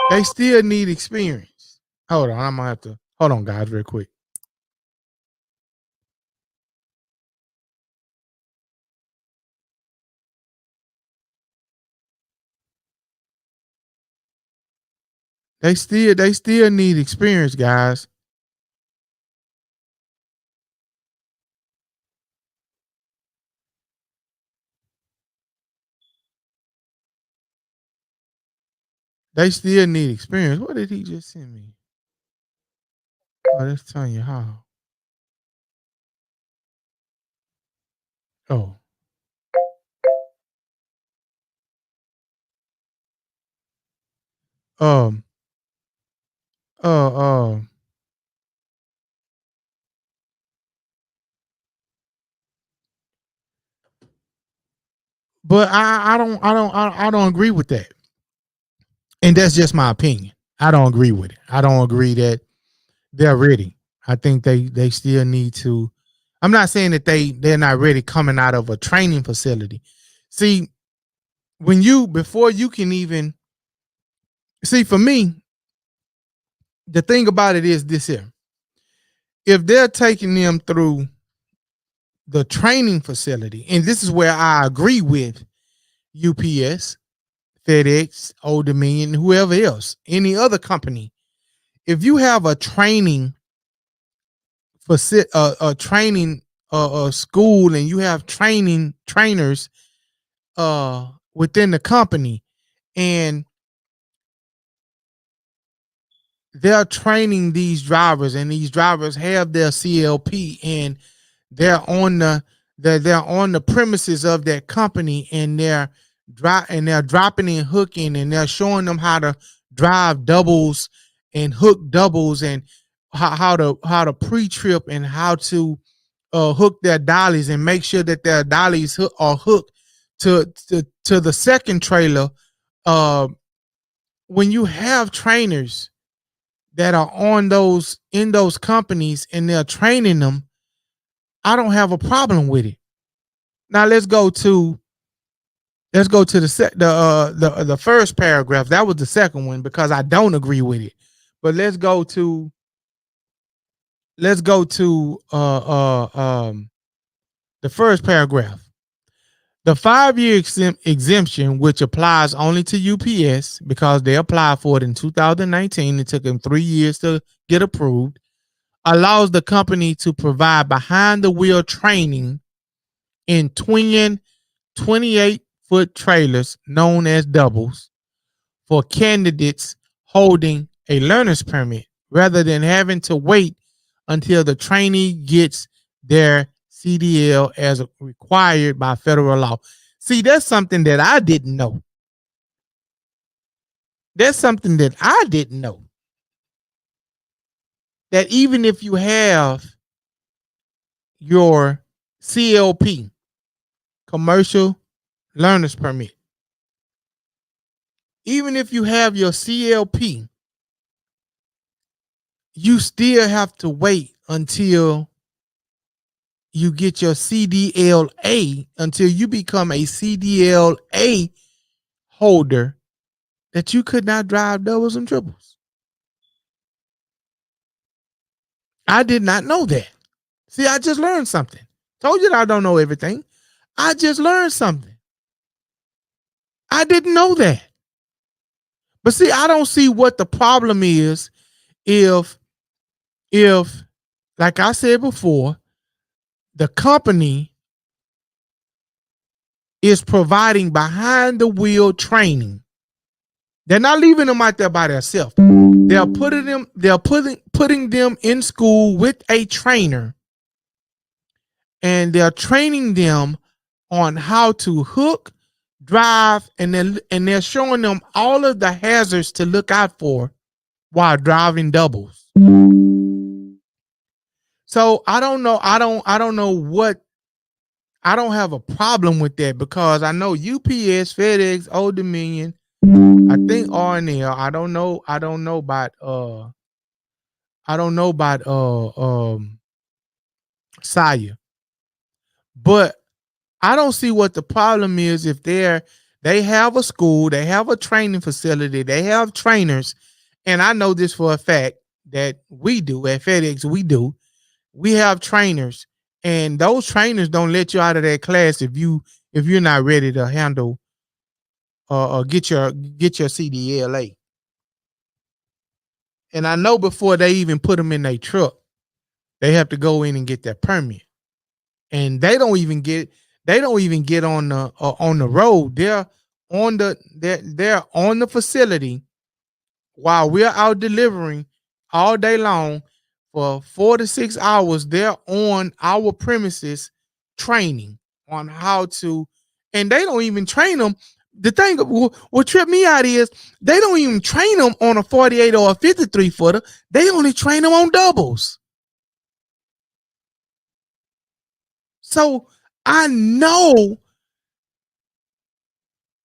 They still need experience. Hold on, I'm gonna have to hold on, guys, real quick. They still need experience, guys. They still need experience. What did he just send me? Oh, that's telling you how. Oh. Um. Uh. But I don't agree with that. And that's just my opinion. I don't agree with it. I don't agree that they're ready. I think they still need to. I'm not saying that they're not ready coming out of a training facility. See, before you can even see, for me, the thing about it is this here. If they're taking them through the training facility, and this is where I agree with UPS, FedEx, Old Dominion, whoever else, any other company, if you have a training for a training school and you have trainers within the company, and they're training these drivers, and these drivers have their CLP, and they're on the premises of that company, and they're dropping and hooking, and they're showing them how to drive doubles and hook doubles, and how to pre-trip, and how to hook their dollies and make sure that their dollies are hooked to the second trailer. When you have trainers that are in those companies and they're training them, I don't have a problem with it. Now let's go to the first paragraph. That was the second one, because I don't agree with it. But let's go to the first paragraph. The 5-year exemption, which applies only to UPS because they applied for it in 2019, it took them 3 years to get approved, allows the company to provide behind the wheel training in twin 28-foot trailers known as doubles for candidates holding a learner's permit rather than having to wait until the trainee gets their CDL as required by federal law. See, that's something that I didn't know. That's something that I didn't know. That even if you have your CLP, commercial learner's permit, even if you have your CLP, you still have to wait until you get your CDLA, until you become a CDLA holder, that you could not drive doubles and triples. I did not know that. See, I just learned something. Told you that I don't know everything. I just learned something. I didn't know that. But see, I don't see what the problem is if like I said before, the company is providing behind the wheel training. They're not leaving them out there by themselves. They're putting them in school with a trainer, and they're training them on how to hook, drive, and they're showing them all of the hazards to look out for while driving doubles. So I don't know. I don't know what. I don't have a problem with that because I know UPS, FedEx, Old Dominion, I think R&L. I don't know about Saya. But I don't see what the problem is if they have a school, they have a training facility, they have trainers, and I know this for a fact that we do at FedEx. We have trainers, and those trainers don't let you out of that class if you're not ready to handle get your CDLA. And I know before they even put them in their truck, they have to go in and get their permit. And they don't even get on the road. They're on the facility while we're out delivering all day long for 4 to 6 hours. They're on our premises training on how to, and they don't even train them. The thing what tripped me out is they don't even train them on a 48 or a 53 footer. They only train them on doubles. So I know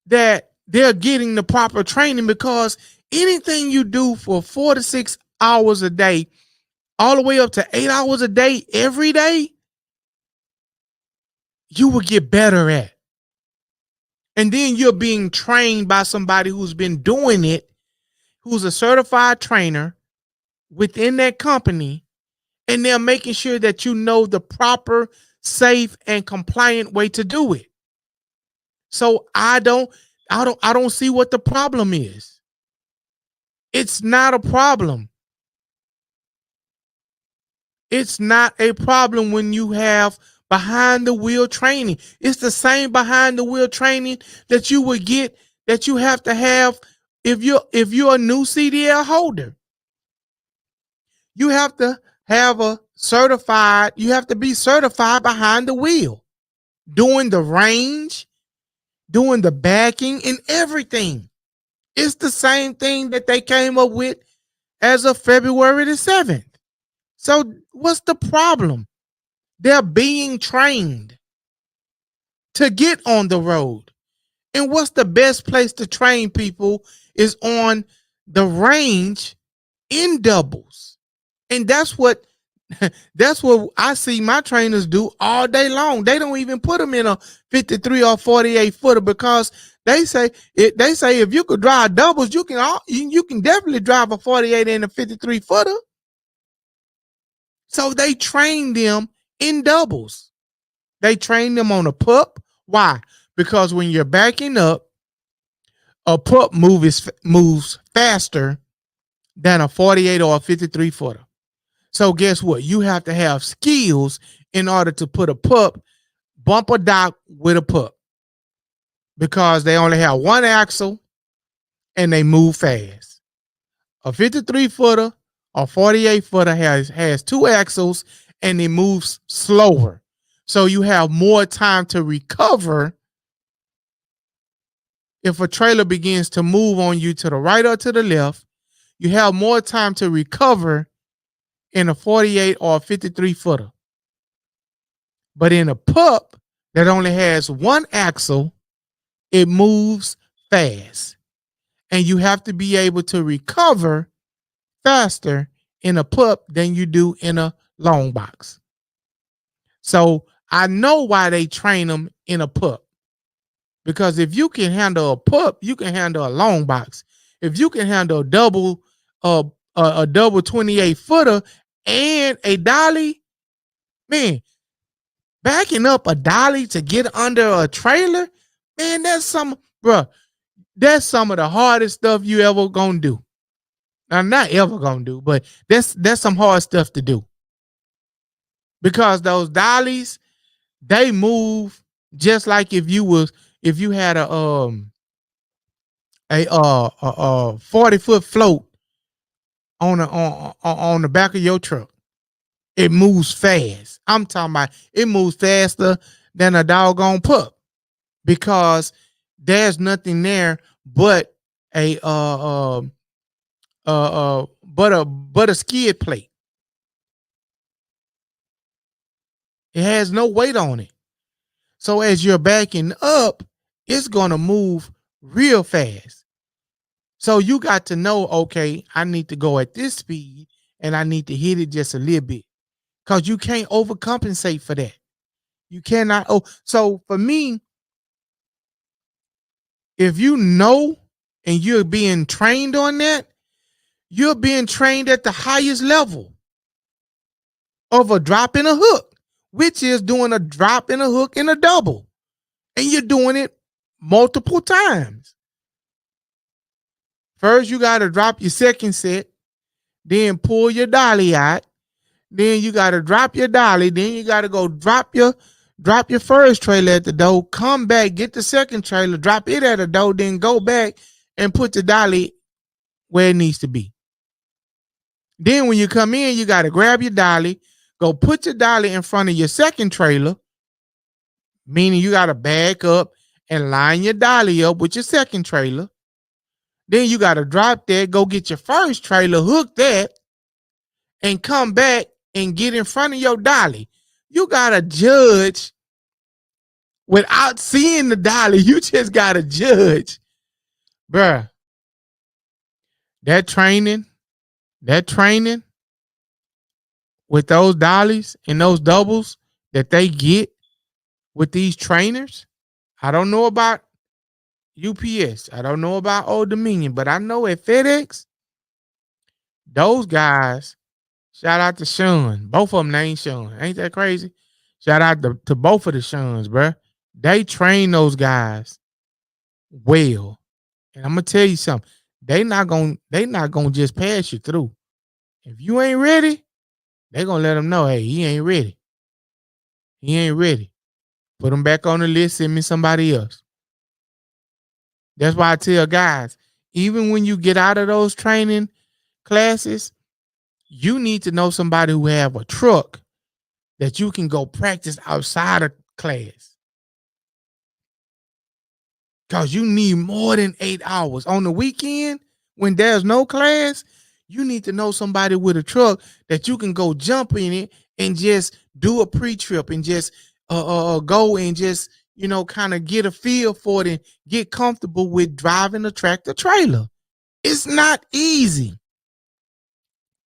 that they're getting the proper training, because anything you do for 4 to 6 hours a day, all the way up to 8 hours a day, every day, you will get better at. And then you're being trained by somebody who's been doing it, who's a certified trainer within that company, and they're making sure that you know the proper, safe, and compliant way to do it. So I don't see what the problem is. It's not a problem. It's not a problem when you have behind the wheel training. It's the same behind the wheel training that you would get, that you have to have if you're a new CDL holder. You have to have you have to be certified behind the wheel, doing the range, doing the backing and everything. It's the same thing that they came up with as of February the 7th. So what's the problem? They're being trained to get on the road. And what's the best place to train people is on the range in doubles. And that's what I see my trainers do all day long. They don't even put them in a 53 or 48 footer because They say if you could drive doubles, you can definitely drive a 48 and a 53 footer. So they train them in doubles. They train them on a pup. Why? Because when you're backing up, a pup moves faster than a 48 or a 53 footer. So guess what? You have to have skills in order to put a pup bumper dock with a pup, because they only have one axle and they move fast. A 53 footer or 48 footer has two axles and it moves slower. So you have more time to recover if a trailer begins to move on you to the right or to the left. You have more time to recover in a 48 or a 53 footer. But in a pup that only has one axle, it moves fast. And you have to be able to recover faster in a pup than you do in a long box. So I know why they train them in a pup. Because if you can handle a pup, you can handle a long box. If you can handle a double 28 footer and a dolly, man, backing up a dolly to get under a trailer, man, that's some of the hardest stuff you ever gonna do. I'm not ever gonna do, but that's some hard stuff to do. Because those dollies, they move just like if you had a 40-foot float on the back of your truck. It moves fast. I'm talking about it moves faster than a doggone pup, because there's nothing there but a skid plate. It has no weight on it. So as you're backing up, it's gonna move real fast. So you got to know, okay, I need to go at this speed and I need to hit it just a little bit, because you can't overcompensate for that. You cannot. So for me, if you know and you're being trained on that, you're being trained at the highest level of a drop in a hook, which is doing a drop in a hook in a double. And you're doing it multiple times. First, you got to drop your second set, then pull your dolly out. Then you got to drop your dolly. Then you got to go drop your first trailer at the door, come back, get the second trailer, drop it at the door, then go back and put the dolly where it needs to be. Then when you come in, you got to grab your dolly, go put your dolly in front of your second trailer, meaning you got to back up and line your dolly up with your second trailer. Then you got to drop that, go get your first trailer, hook that, and come back and get in front of your dolly. You got to judge without seeing the dolly. You just got to judge. Bruh, that training with those dollies and those doubles that they get with these trainers, I don't know about UPS. I don't know about Old Dominion, but I know at FedEx, those guys, shout out to Sean. Both of them named Sean. Ain't that crazy? Shout out to both of the Seans, bro. They train those guys well. And I'm gonna tell you something. They not gonna just pass you through. If you ain't ready, they gonna let them know, hey, he ain't ready. He ain't ready. Put him back on the list, send me somebody else. That's why I tell guys, even when you get out of those training classes, you need to know somebody who have a truck that you can go practice outside of class. Because you need more than 8 hours. On the weekend, when there's no class, you need to know somebody with a truck that you can go jump in it and just do a pre-trip and just go and just, kind of get a feel for it and get comfortable with driving a tractor trailer. It's not easy.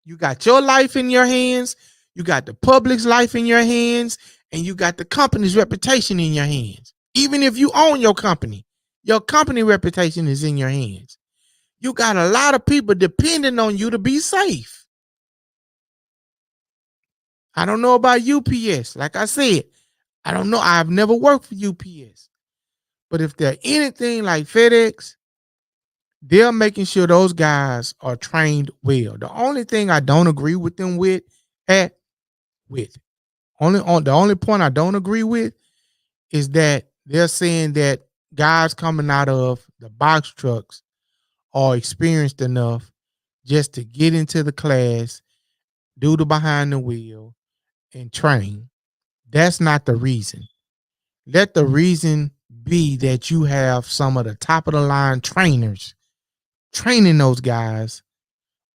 You got your life in your hands, you got the public's life in your hands, and you got the company's reputation in your hands. Even if you own your company, Your company reputation is in your hands. You got a lot of people depending on you to be safe. I don't know about UPS. Like I said, I don't know. I've never worked for UPS. But if they're anything like FedEx, they're making sure those guys are trained well. The only thing I don't agree with them with, the only point I don't agree with is that they're saying that guys coming out of the box trucks are experienced enough just to get into the class, do the behind the wheel, and train. That's not the reason. Let the reason be that you have some of the top of the line trainers training those guys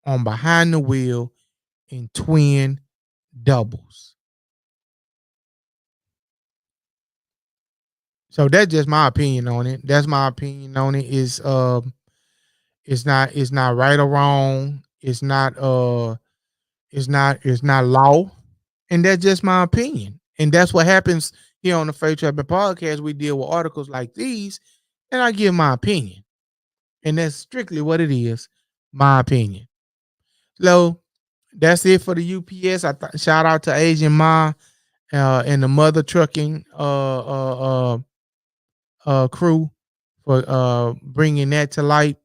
on behind the wheel in twin doubles. So that's just my opinion on it. That's my opinion on it. It's not right or wrong. It's not law. And that's just my opinion. And that's what happens here on the Faith Trapping Podcast. We deal with articles like these, and I give my opinion. And that's strictly what it is, my opinion. So that's it for the UPS. Shout out to Asian Ma and the Mother Trucking crew for bringing that to light.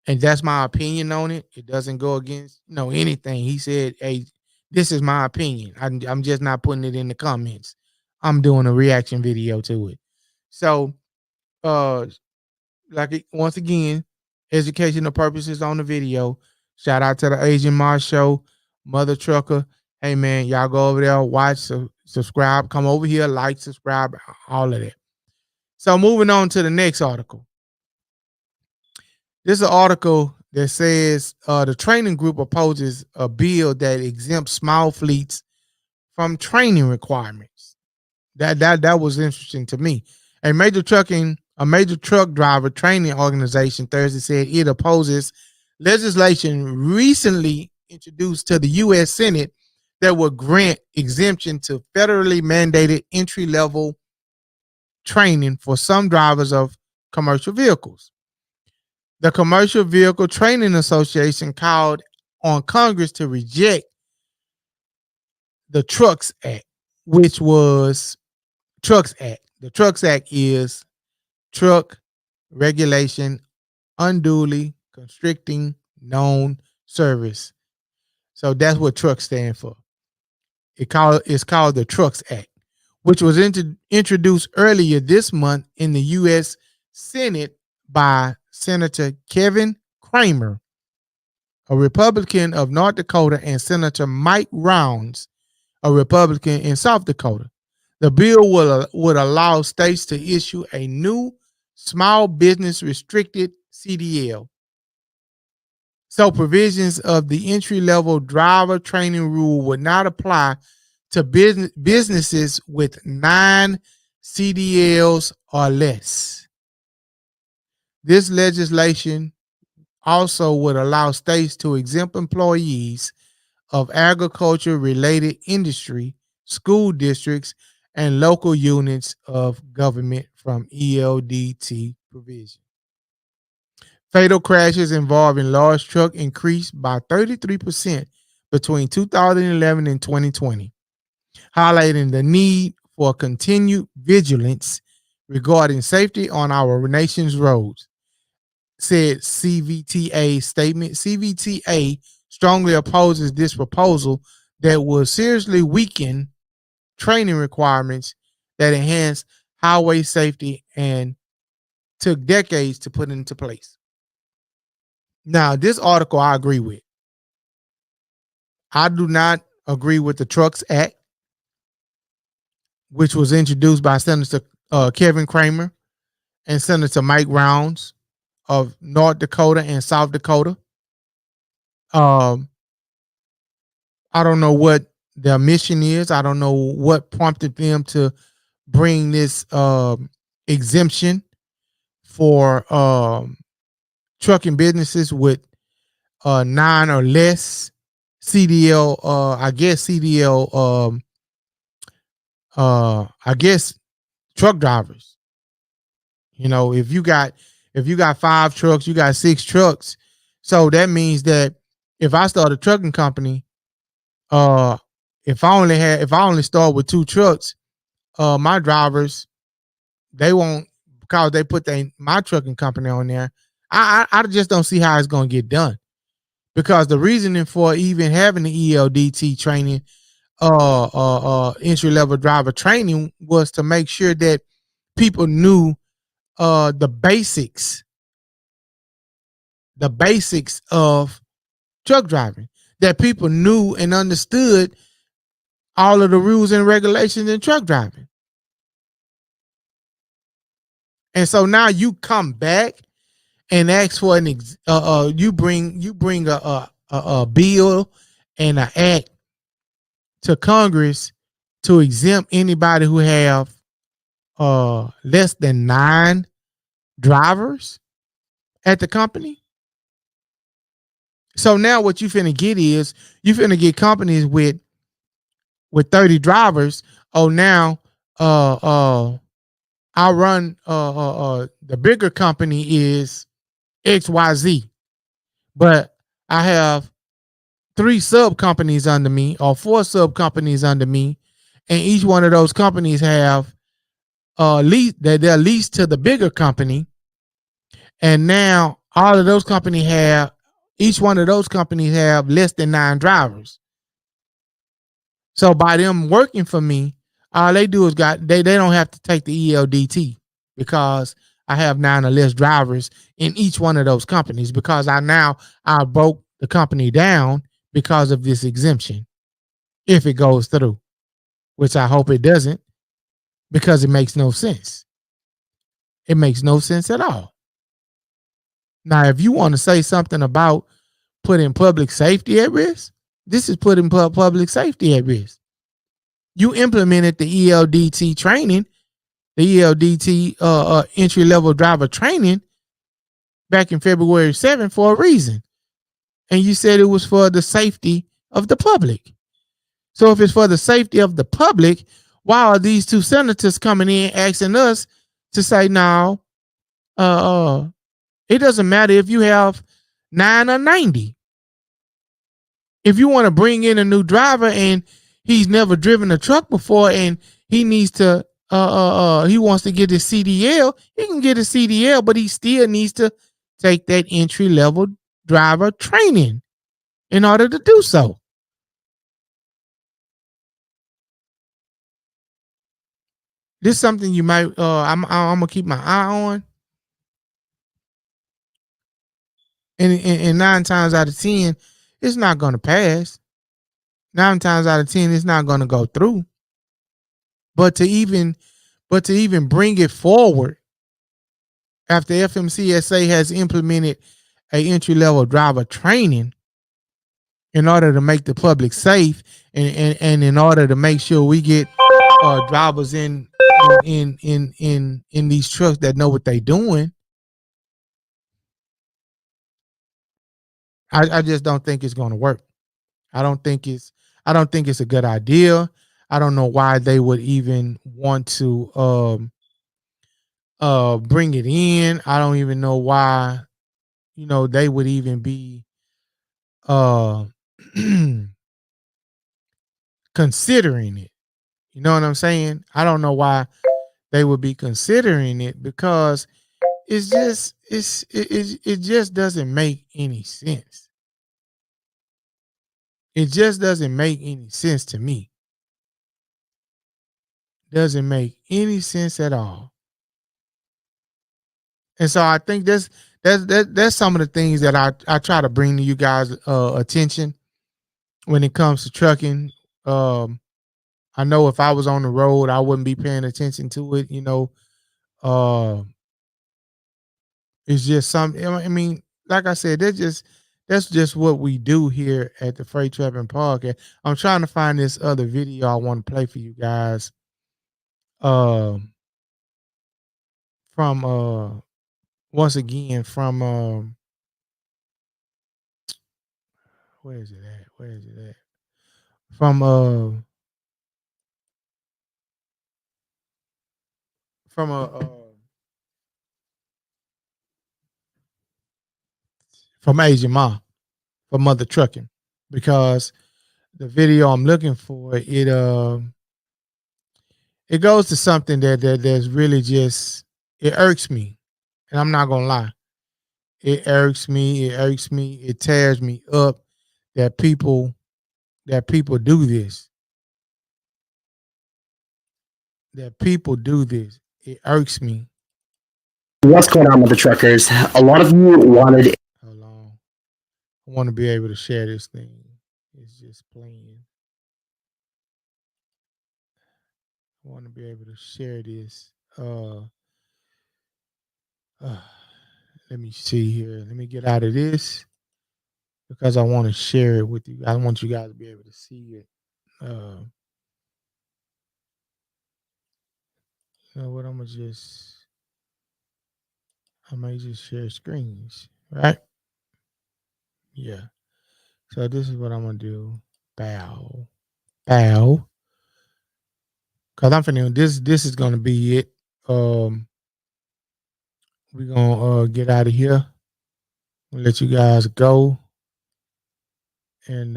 And that's my opinion on it. It doesn't go against anything. He said, "Hey, this is my opinion. I'm just not putting it in the comments. I'm doing a reaction video to it." So, once again, educational purposes on the video. Shout out to the Asian Mars Show, Mother Trucker. Hey man, y'all go over there, watch, subscribe, come over here, like, subscribe, all of that. So moving on to the next article. This is an article that says the training group opposes a bill that exempts small fleets from training requirements. That was interesting to me. A major truck driver training organization Thursday said it opposes legislation recently introduced to the U.S. Senate that would grant exemption to federally mandated entry-level training for some drivers of commercial vehicles. The Commercial Vehicle Training Association called on Congress to reject the Trucks Act, which was Trucks Act. The Trucks Act is truck regulation unduly constricting known service. So that's what trucks stand for. It's called the Trucks Act, which was introduced earlier this month in the U.S. Senate by Senator Kevin Cramer, a Republican of North Dakota, and Senator Mike Rounds, a Republican in South Dakota. The bill would allow states to issue a new small business restricted CDL. So provisions of the entry-level driver training rule would not apply to businesses with 9 CDLs or less. This legislation also would allow states to exempt employees of agriculture-related industry, school districts, and local units of government from ELDT provision. Fatal crashes involving large trucks increased by 33% between 2011 and 2020, highlighting the need for continued vigilance regarding safety on our nation's roads, said CVTA statement. CVTA strongly opposes this proposal that will seriously weaken training requirements that enhance highway safety and took decades to put into place. Now, this article I agree with. I do not agree with the Trucks Act, which was introduced by Senator Kevin Cramer and Senator Mike Rounds of North Dakota and South Dakota. I don't know what their mission is. I don't know what prompted them to bring this exemption for trucking businesses with 9 or less CDL. I guess CDL. I guess truck drivers. You know, if you got 5 trucks, you got 6 trucks. So that means that if I start a trucking company, uh, if I only start with 2 trucks, my drivers, they won't, because they put my trucking company on there. I just don't see how it's gonna get done, because the reasoning for even having the ELDT training, entry level driver training, was to make sure that people knew the basics of truck driving, that people knew and understood all of the rules and regulations in truck driving. And so now you come back and ask for you bring a bill and an act to Congress to exempt anybody who have less than 9 drivers at the company. So now what you finna get is, you finna get companies with 30 drivers. Oh, now uh uh I run the bigger company is XYZ, but I have 3 sub companies under me, or 4 sub companies under me, and each one of those companies have lease that they're leased to the bigger company. And now all of those companies have each one of those companies have less than 9 drivers. So by them working for me, all they do is they don't have to take the ELDT, because I have 9 or less drivers in each one of those companies, because I broke the company down because of this exemption, if it goes through, which I hope it doesn't, because it makes no sense. It makes no sense at all. Now, if you want to say something about putting public safety at risk, this is putting public safety at risk. You implemented the ELDT training, the ELDT entry level driver training, back in February 7th for a reason. And you said it was for the safety of the public. So if it's for the safety of the public, why are these 2 senators coming in asking us to say, no, it doesn't matter if you have 9 or 90. If you want to bring in a new driver and he's never driven a truck before, and he needs to he wants to get his CDL, he can get a CDL, but he still needs to take that entry level driver training in order to do so. This is something you might I'm gonna keep my eye on. And 9 times out of 10, it's not gonna pass. 9 times out of 10, it's not gonna go through. But to even bring it forward after FMCSA has implemented a entry level driver training in order to make the public safe, and in order to make sure we get drivers in these trucks that know what they're doing, I just don't think it's going to work. I don't think it's a good idea. I don't know why they would even want to bring it in. I don't even know why, they would even be uh considering it. You know what I'm saying? I don't know why they would be considering it, because it just doesn't make any sense. It just doesn't make any sense to me. Doesn't make any sense at all. And so I think that's some of the things that I try to bring to you guys attention when it comes to trucking. I know if I was on the road, I wouldn't be paying attention to it. Uh, it's just something. I mean, like I said, that's just what we do here at the Freight Trapping Podcast. I'm trying to find this other video I want to play for you guys. From once again from where is it at? Where is it at? From from from Asian Ma for Mother Trucking, because the video I'm looking for, it goes to something that's really just, it irks me, and I'm not gonna lie. It irks me. It irks me. It tears me up that people do this. That people do this. It irks me. What's going on with the truckers? A lot of you wanted. Hold on. I want to be able to share this thing. It's just playing. I want to be able to share this. Let me see here. Let me get out of this because I want to share it with you. I want you guys to be able to see it. You know what? I might just share screens, right? Yeah. So this is what I'm gonna do. Bow. Cause I'm finna this is gonna be it. We're gonna get out of here. We'll let you guys go. And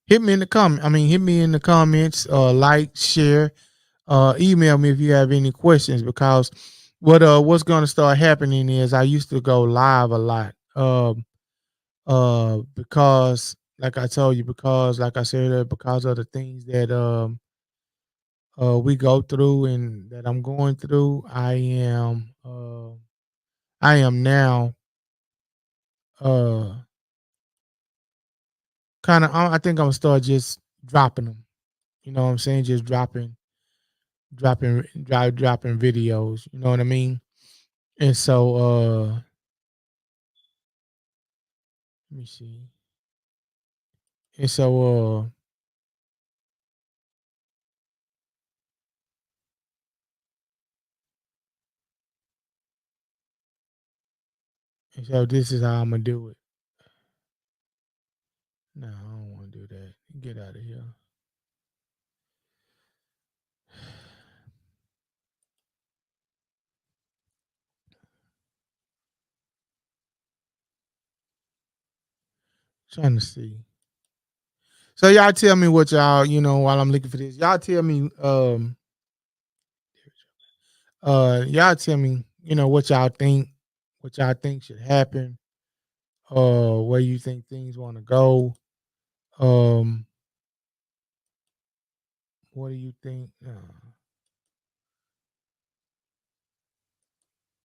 hit me in the hit me in the comments, like, share, email me if you have any questions, because what's gonna start happening is I used to go live a lot. Because like I told you, because like I said, because of the things that we go through and that I'm going through, I am now kind of, I think I'm gonna start just dropping them. You know what I'm saying? Just dropping videos. You know what I mean? And so let me see. And so this is how I'm gonna do it. No, I don't want to do that. Get out of here. Trying to see. So y'all tell me what y'all, while I'm looking for this. Y'all tell me, y'all tell me, what y'all think should happen, where you think things want to go. What do you think?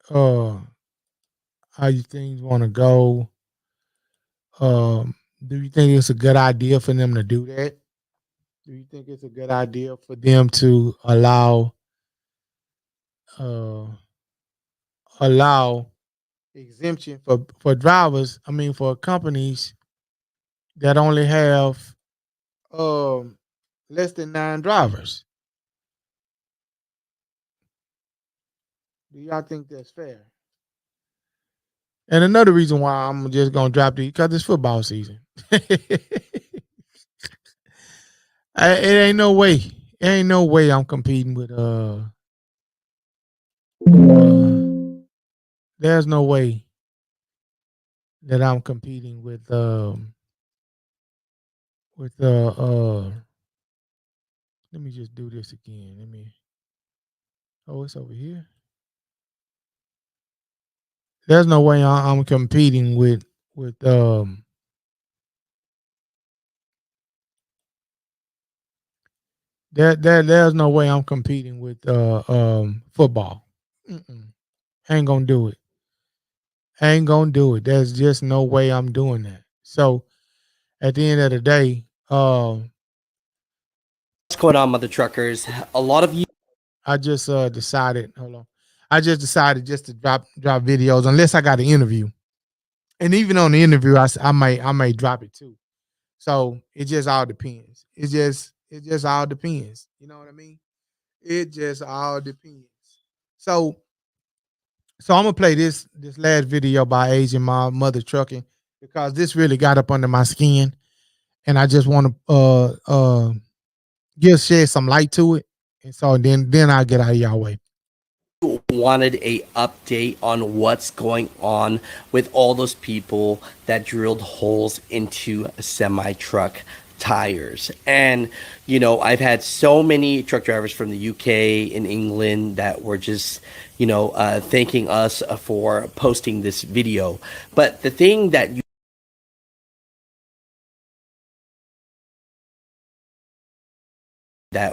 How you things want to go? Do you think it's a good idea for them to do that? Do you think it's a good idea for them to uh, allow exemption for drivers? I mean, for companies that only have less than 9 drivers. Do y'all think that's fair? And another reason why I'm just gonna drop these, because it's football season. It ain't no way. It ain't no way I'm competing with there's no way that I'm competing with let me just do this again. It's over here. There's no way I'm competing with there's no way I'm competing with football. Ain't gonna do it. Ain't gonna do it. There's just no way I'm doing that. So at the end of the day, What's going on, mother truckers? A lot of you. I just decided. Hold on. I just decided just to drop videos unless I got an interview, and even on the interview, I might drop it too. So it just all depends. It just all depends. You know what I mean? It just all depends. So I'm gonna play this last video by Asian Mother Trucking, because this really got up under my skin, and I just want to shed some light to it, and so then I'll get out of y'all way. wanted a update on what's going on with all those people that drilled holes into semi truck tires. And I've had so many truck drivers from the UK and England that were just thanking us for posting this video. But the thing that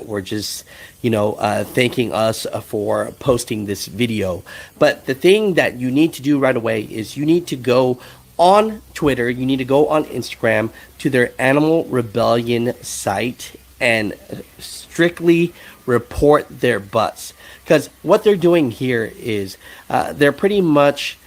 were just thanking us for posting this video. But the thing that you need to do right away is you need to go on Twitter, you need to go on Instagram to their Animal Rebellion site and strictly report their butts. Because what they're doing here is they're pretty much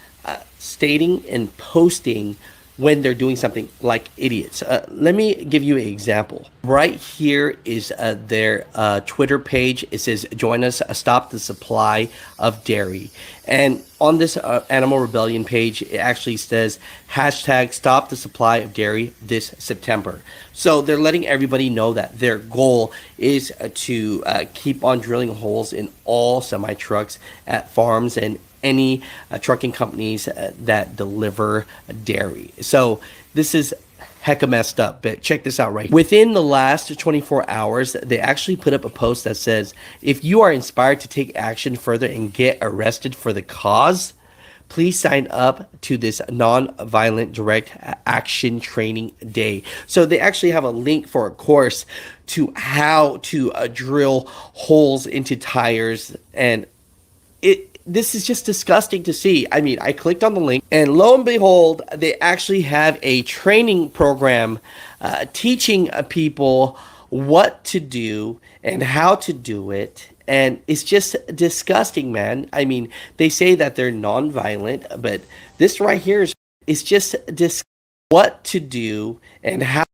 stating and posting when they're doing something like idiots. Let me give you an example. Right here is their Twitter page. It says, join us, stop the supply of dairy. And on this Animal Rebellion page, it actually says, hashtag stop the supply of dairy this September. So they're letting everybody know that their goal is to keep on drilling holes in all semi-trucks at farms and any trucking companies that deliver dairy. So this is hecka messed up, but check this out right here. Within the last 24 hours, they actually put up a post that says, if you are inspired to take action further and get arrested for the cause, please sign up to this non-violent direct action training day. So they actually have a link for a course to how to drill holes into tires, and this is just disgusting to see. I mean, I clicked on the link, and lo and behold, they actually have a training program teaching people what to do and how to do it. And it's just disgusting, man. I mean, they say that they're non-violent, but this right here is just what to do and how.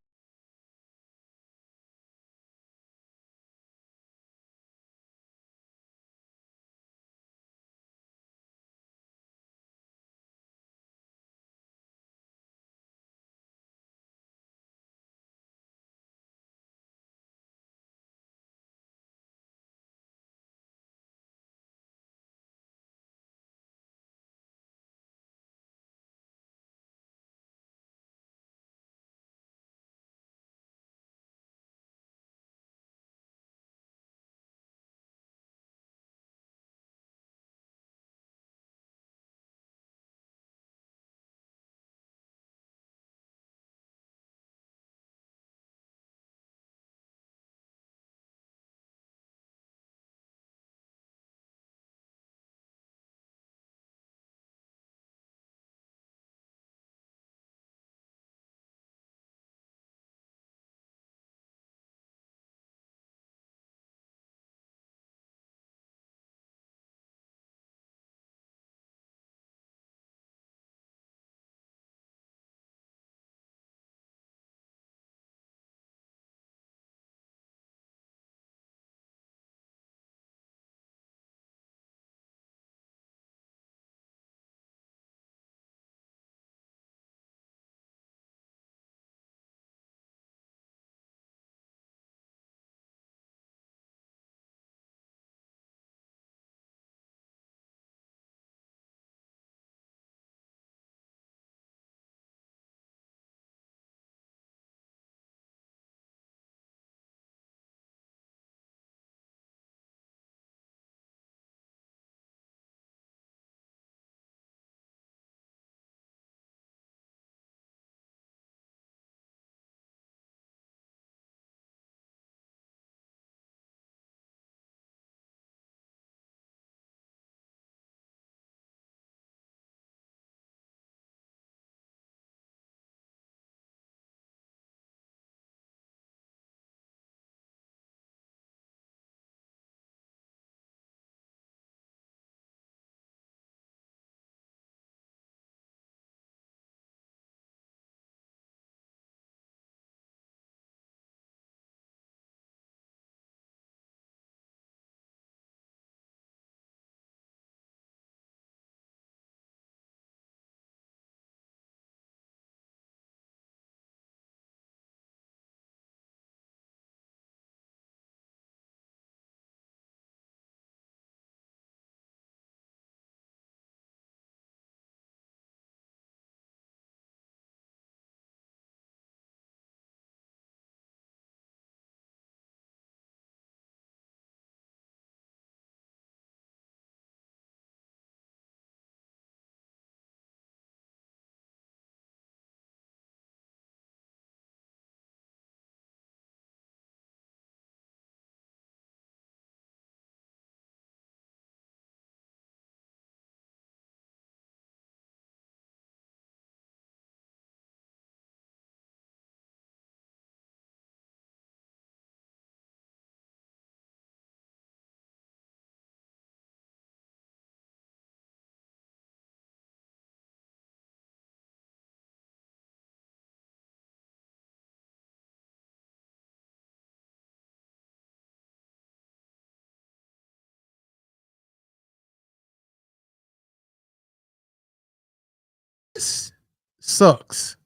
sucks.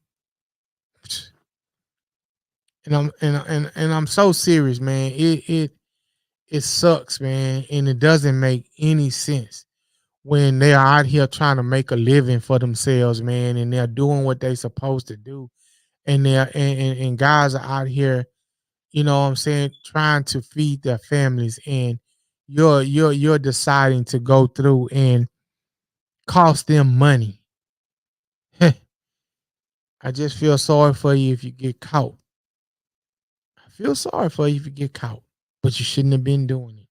And I'm so serious, man. It sucks, man, and it doesn't make any sense when they are out here trying to make a living for themselves, man, and they're doing what they're supposed to do, and and guys are out here, you know what I'm saying, trying to feed their families, and you're deciding to go through and cost them money. I just feel sorry for you if you get caught. I feel sorry for you if you get caught, but you shouldn't have been doing it.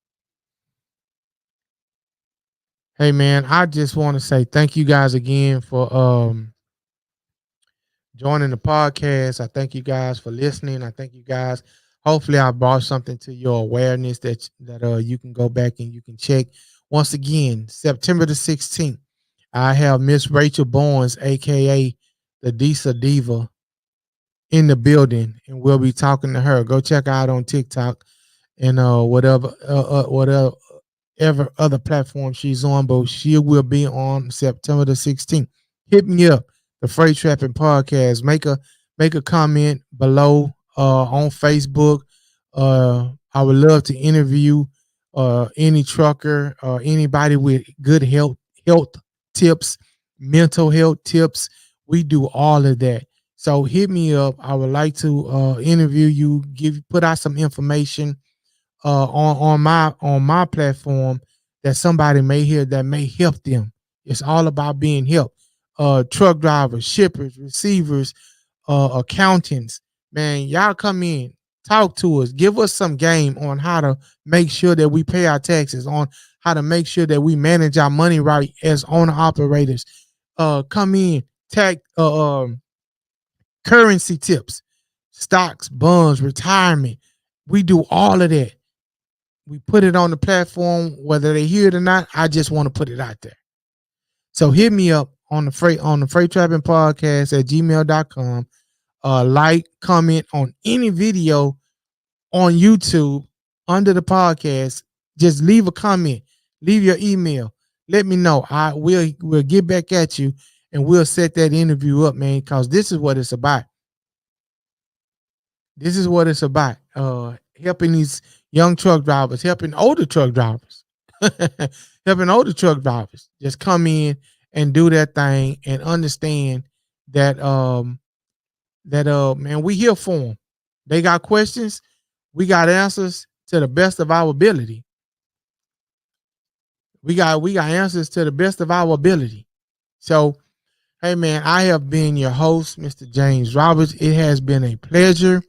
Hey man, I just want to say thank you guys again for joining the podcast. I thank you guys for listening. I thank you guys. Hopefully I brought something to your awareness that you can go back and you can check. Once again, September the 16th, I have Miss Rachel Bowens, aka the Disa Diva, in the building, and we'll be talking to her. Go check her out on TikTok and whatever other platform she's on, but she will be on September the 16th. Hit me up, the Freight Trapping Podcast. Make a comment below on Facebook. I would love to interview any trucker or anybody with good health tips, mental health tips. We do all of that. So hit me up. I would like to interview you, put out some information on my platform that somebody may hear that may help them. It's all about being helped. Truck drivers, shippers, receivers, accountants, man, y'all come in, talk to us, give us some game on how to make sure that we pay our taxes, on how to make sure that we manage our money right as owner operators. Come in, currency tips, stocks, bonds, retirement. We do all of that. We put it on the platform, whether they hear it or not. I just want to put it out there. So hit me up on the Freight Trapping Podcast at gmail.com. Like, comment on any video on YouTube under the podcast. Just leave a comment, leave your email. Let me know. We'll get back at you and we'll set that interview up, man, because this is what it's about. This is what it's about. Helping these young truck drivers, helping older truck drivers, just come in and do that thing and understand that man, we here for them. They got questions, we got answers to the best of our ability. We got answers to the best of our ability. So, hey man, I have been your host, Mr. James Roberts. It has been a pleasure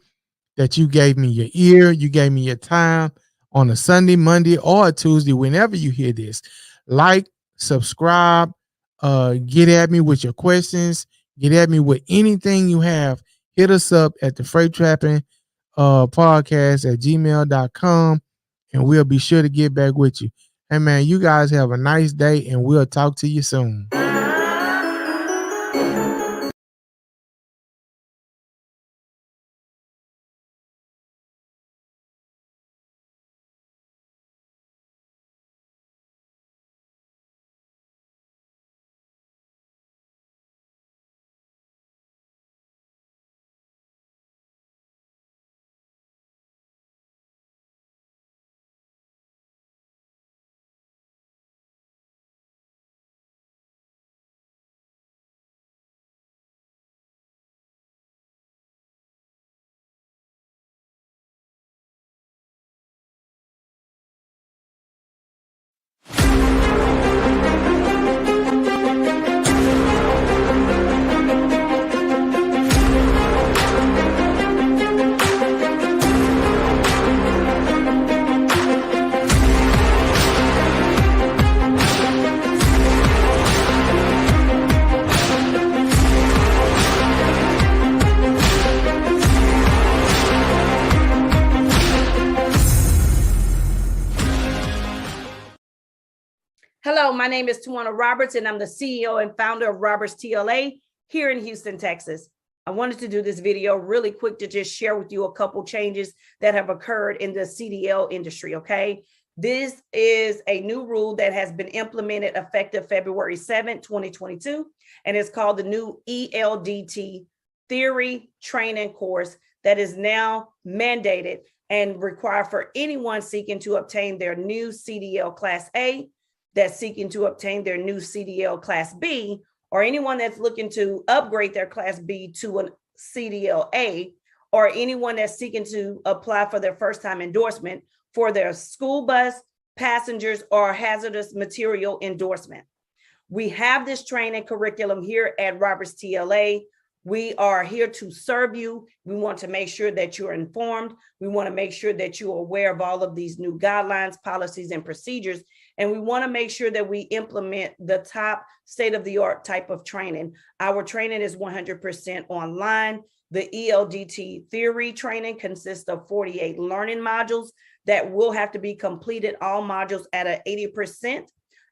that you gave me your ear, you gave me your time on a Sunday, Monday, or a Tuesday, whenever you hear this. Like, subscribe, get at me with your questions, get at me with anything you have. Hit us up at the Freight Trapping Podcast at gmail.com, and we'll be sure to get back with you. Hey man, you guys have a nice day, and we'll talk to you soon. Hello, my name is Tawana Roberts, and I'm the CEO and founder of Roberts TLA here in Houston, Texas. I wanted to do this video really quick to just share with you a couple changes that have occurred in the CDL industry, okay? This is a new rule that has been implemented effective February 7th, 2022, and it's called the new ELDT theory training course that is now mandated and required for anyone seeking to obtain their new CDL Class A, that's seeking to obtain their new CDL Class B, or anyone that's looking to upgrade their Class B to a CDL A, or anyone that's seeking to apply for their first time endorsement for their school bus, passengers, or hazardous material endorsement. We have this training curriculum here at Roberts TLA. We are here to serve you. We want to make sure that you're informed. We want to make sure that you're aware of all of these new guidelines, policies, and procedures. And we want to make sure that we implement the top state-of-the-art type of training. Our training is 100% online. The ELDT theory training consists of 48 learning modules that will have to be completed, all modules at an 80%,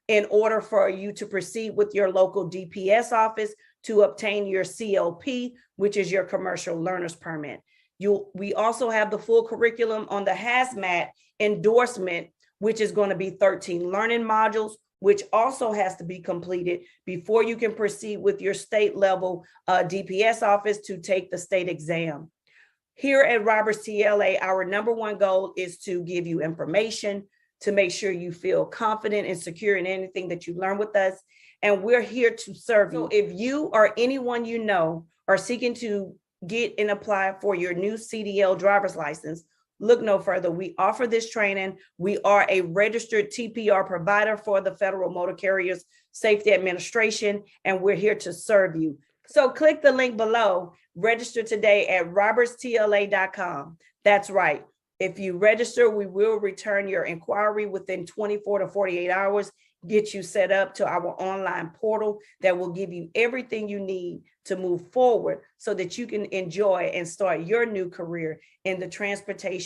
in order for you to proceed with your local DPS office to obtain your CLP, which is your commercial learner's permit. We also have the full curriculum on the hazmat endorsement, which is going to be 13 learning modules, which also has to be completed before you can proceed with your state level DPS office to take the state exam. Here at Roberts TLA, our number one goal is to give you information, to make sure you feel confident and secure in anything that you learn with us. And we're here to serve you. If you or anyone you know are seeking to get and apply for your new CDL driver's license, look no further. We offer this training. We are a registered TPR provider for the Federal Motor Carriers Safety Administration, and we're here to serve you. So click the link below. Register today at robertstla.com. That's right. If you register, we will return your inquiry within 24 to 48 hours, get you set up to our online portal that will give you everything you need to move forward so that you can enjoy and start your new career in the transportation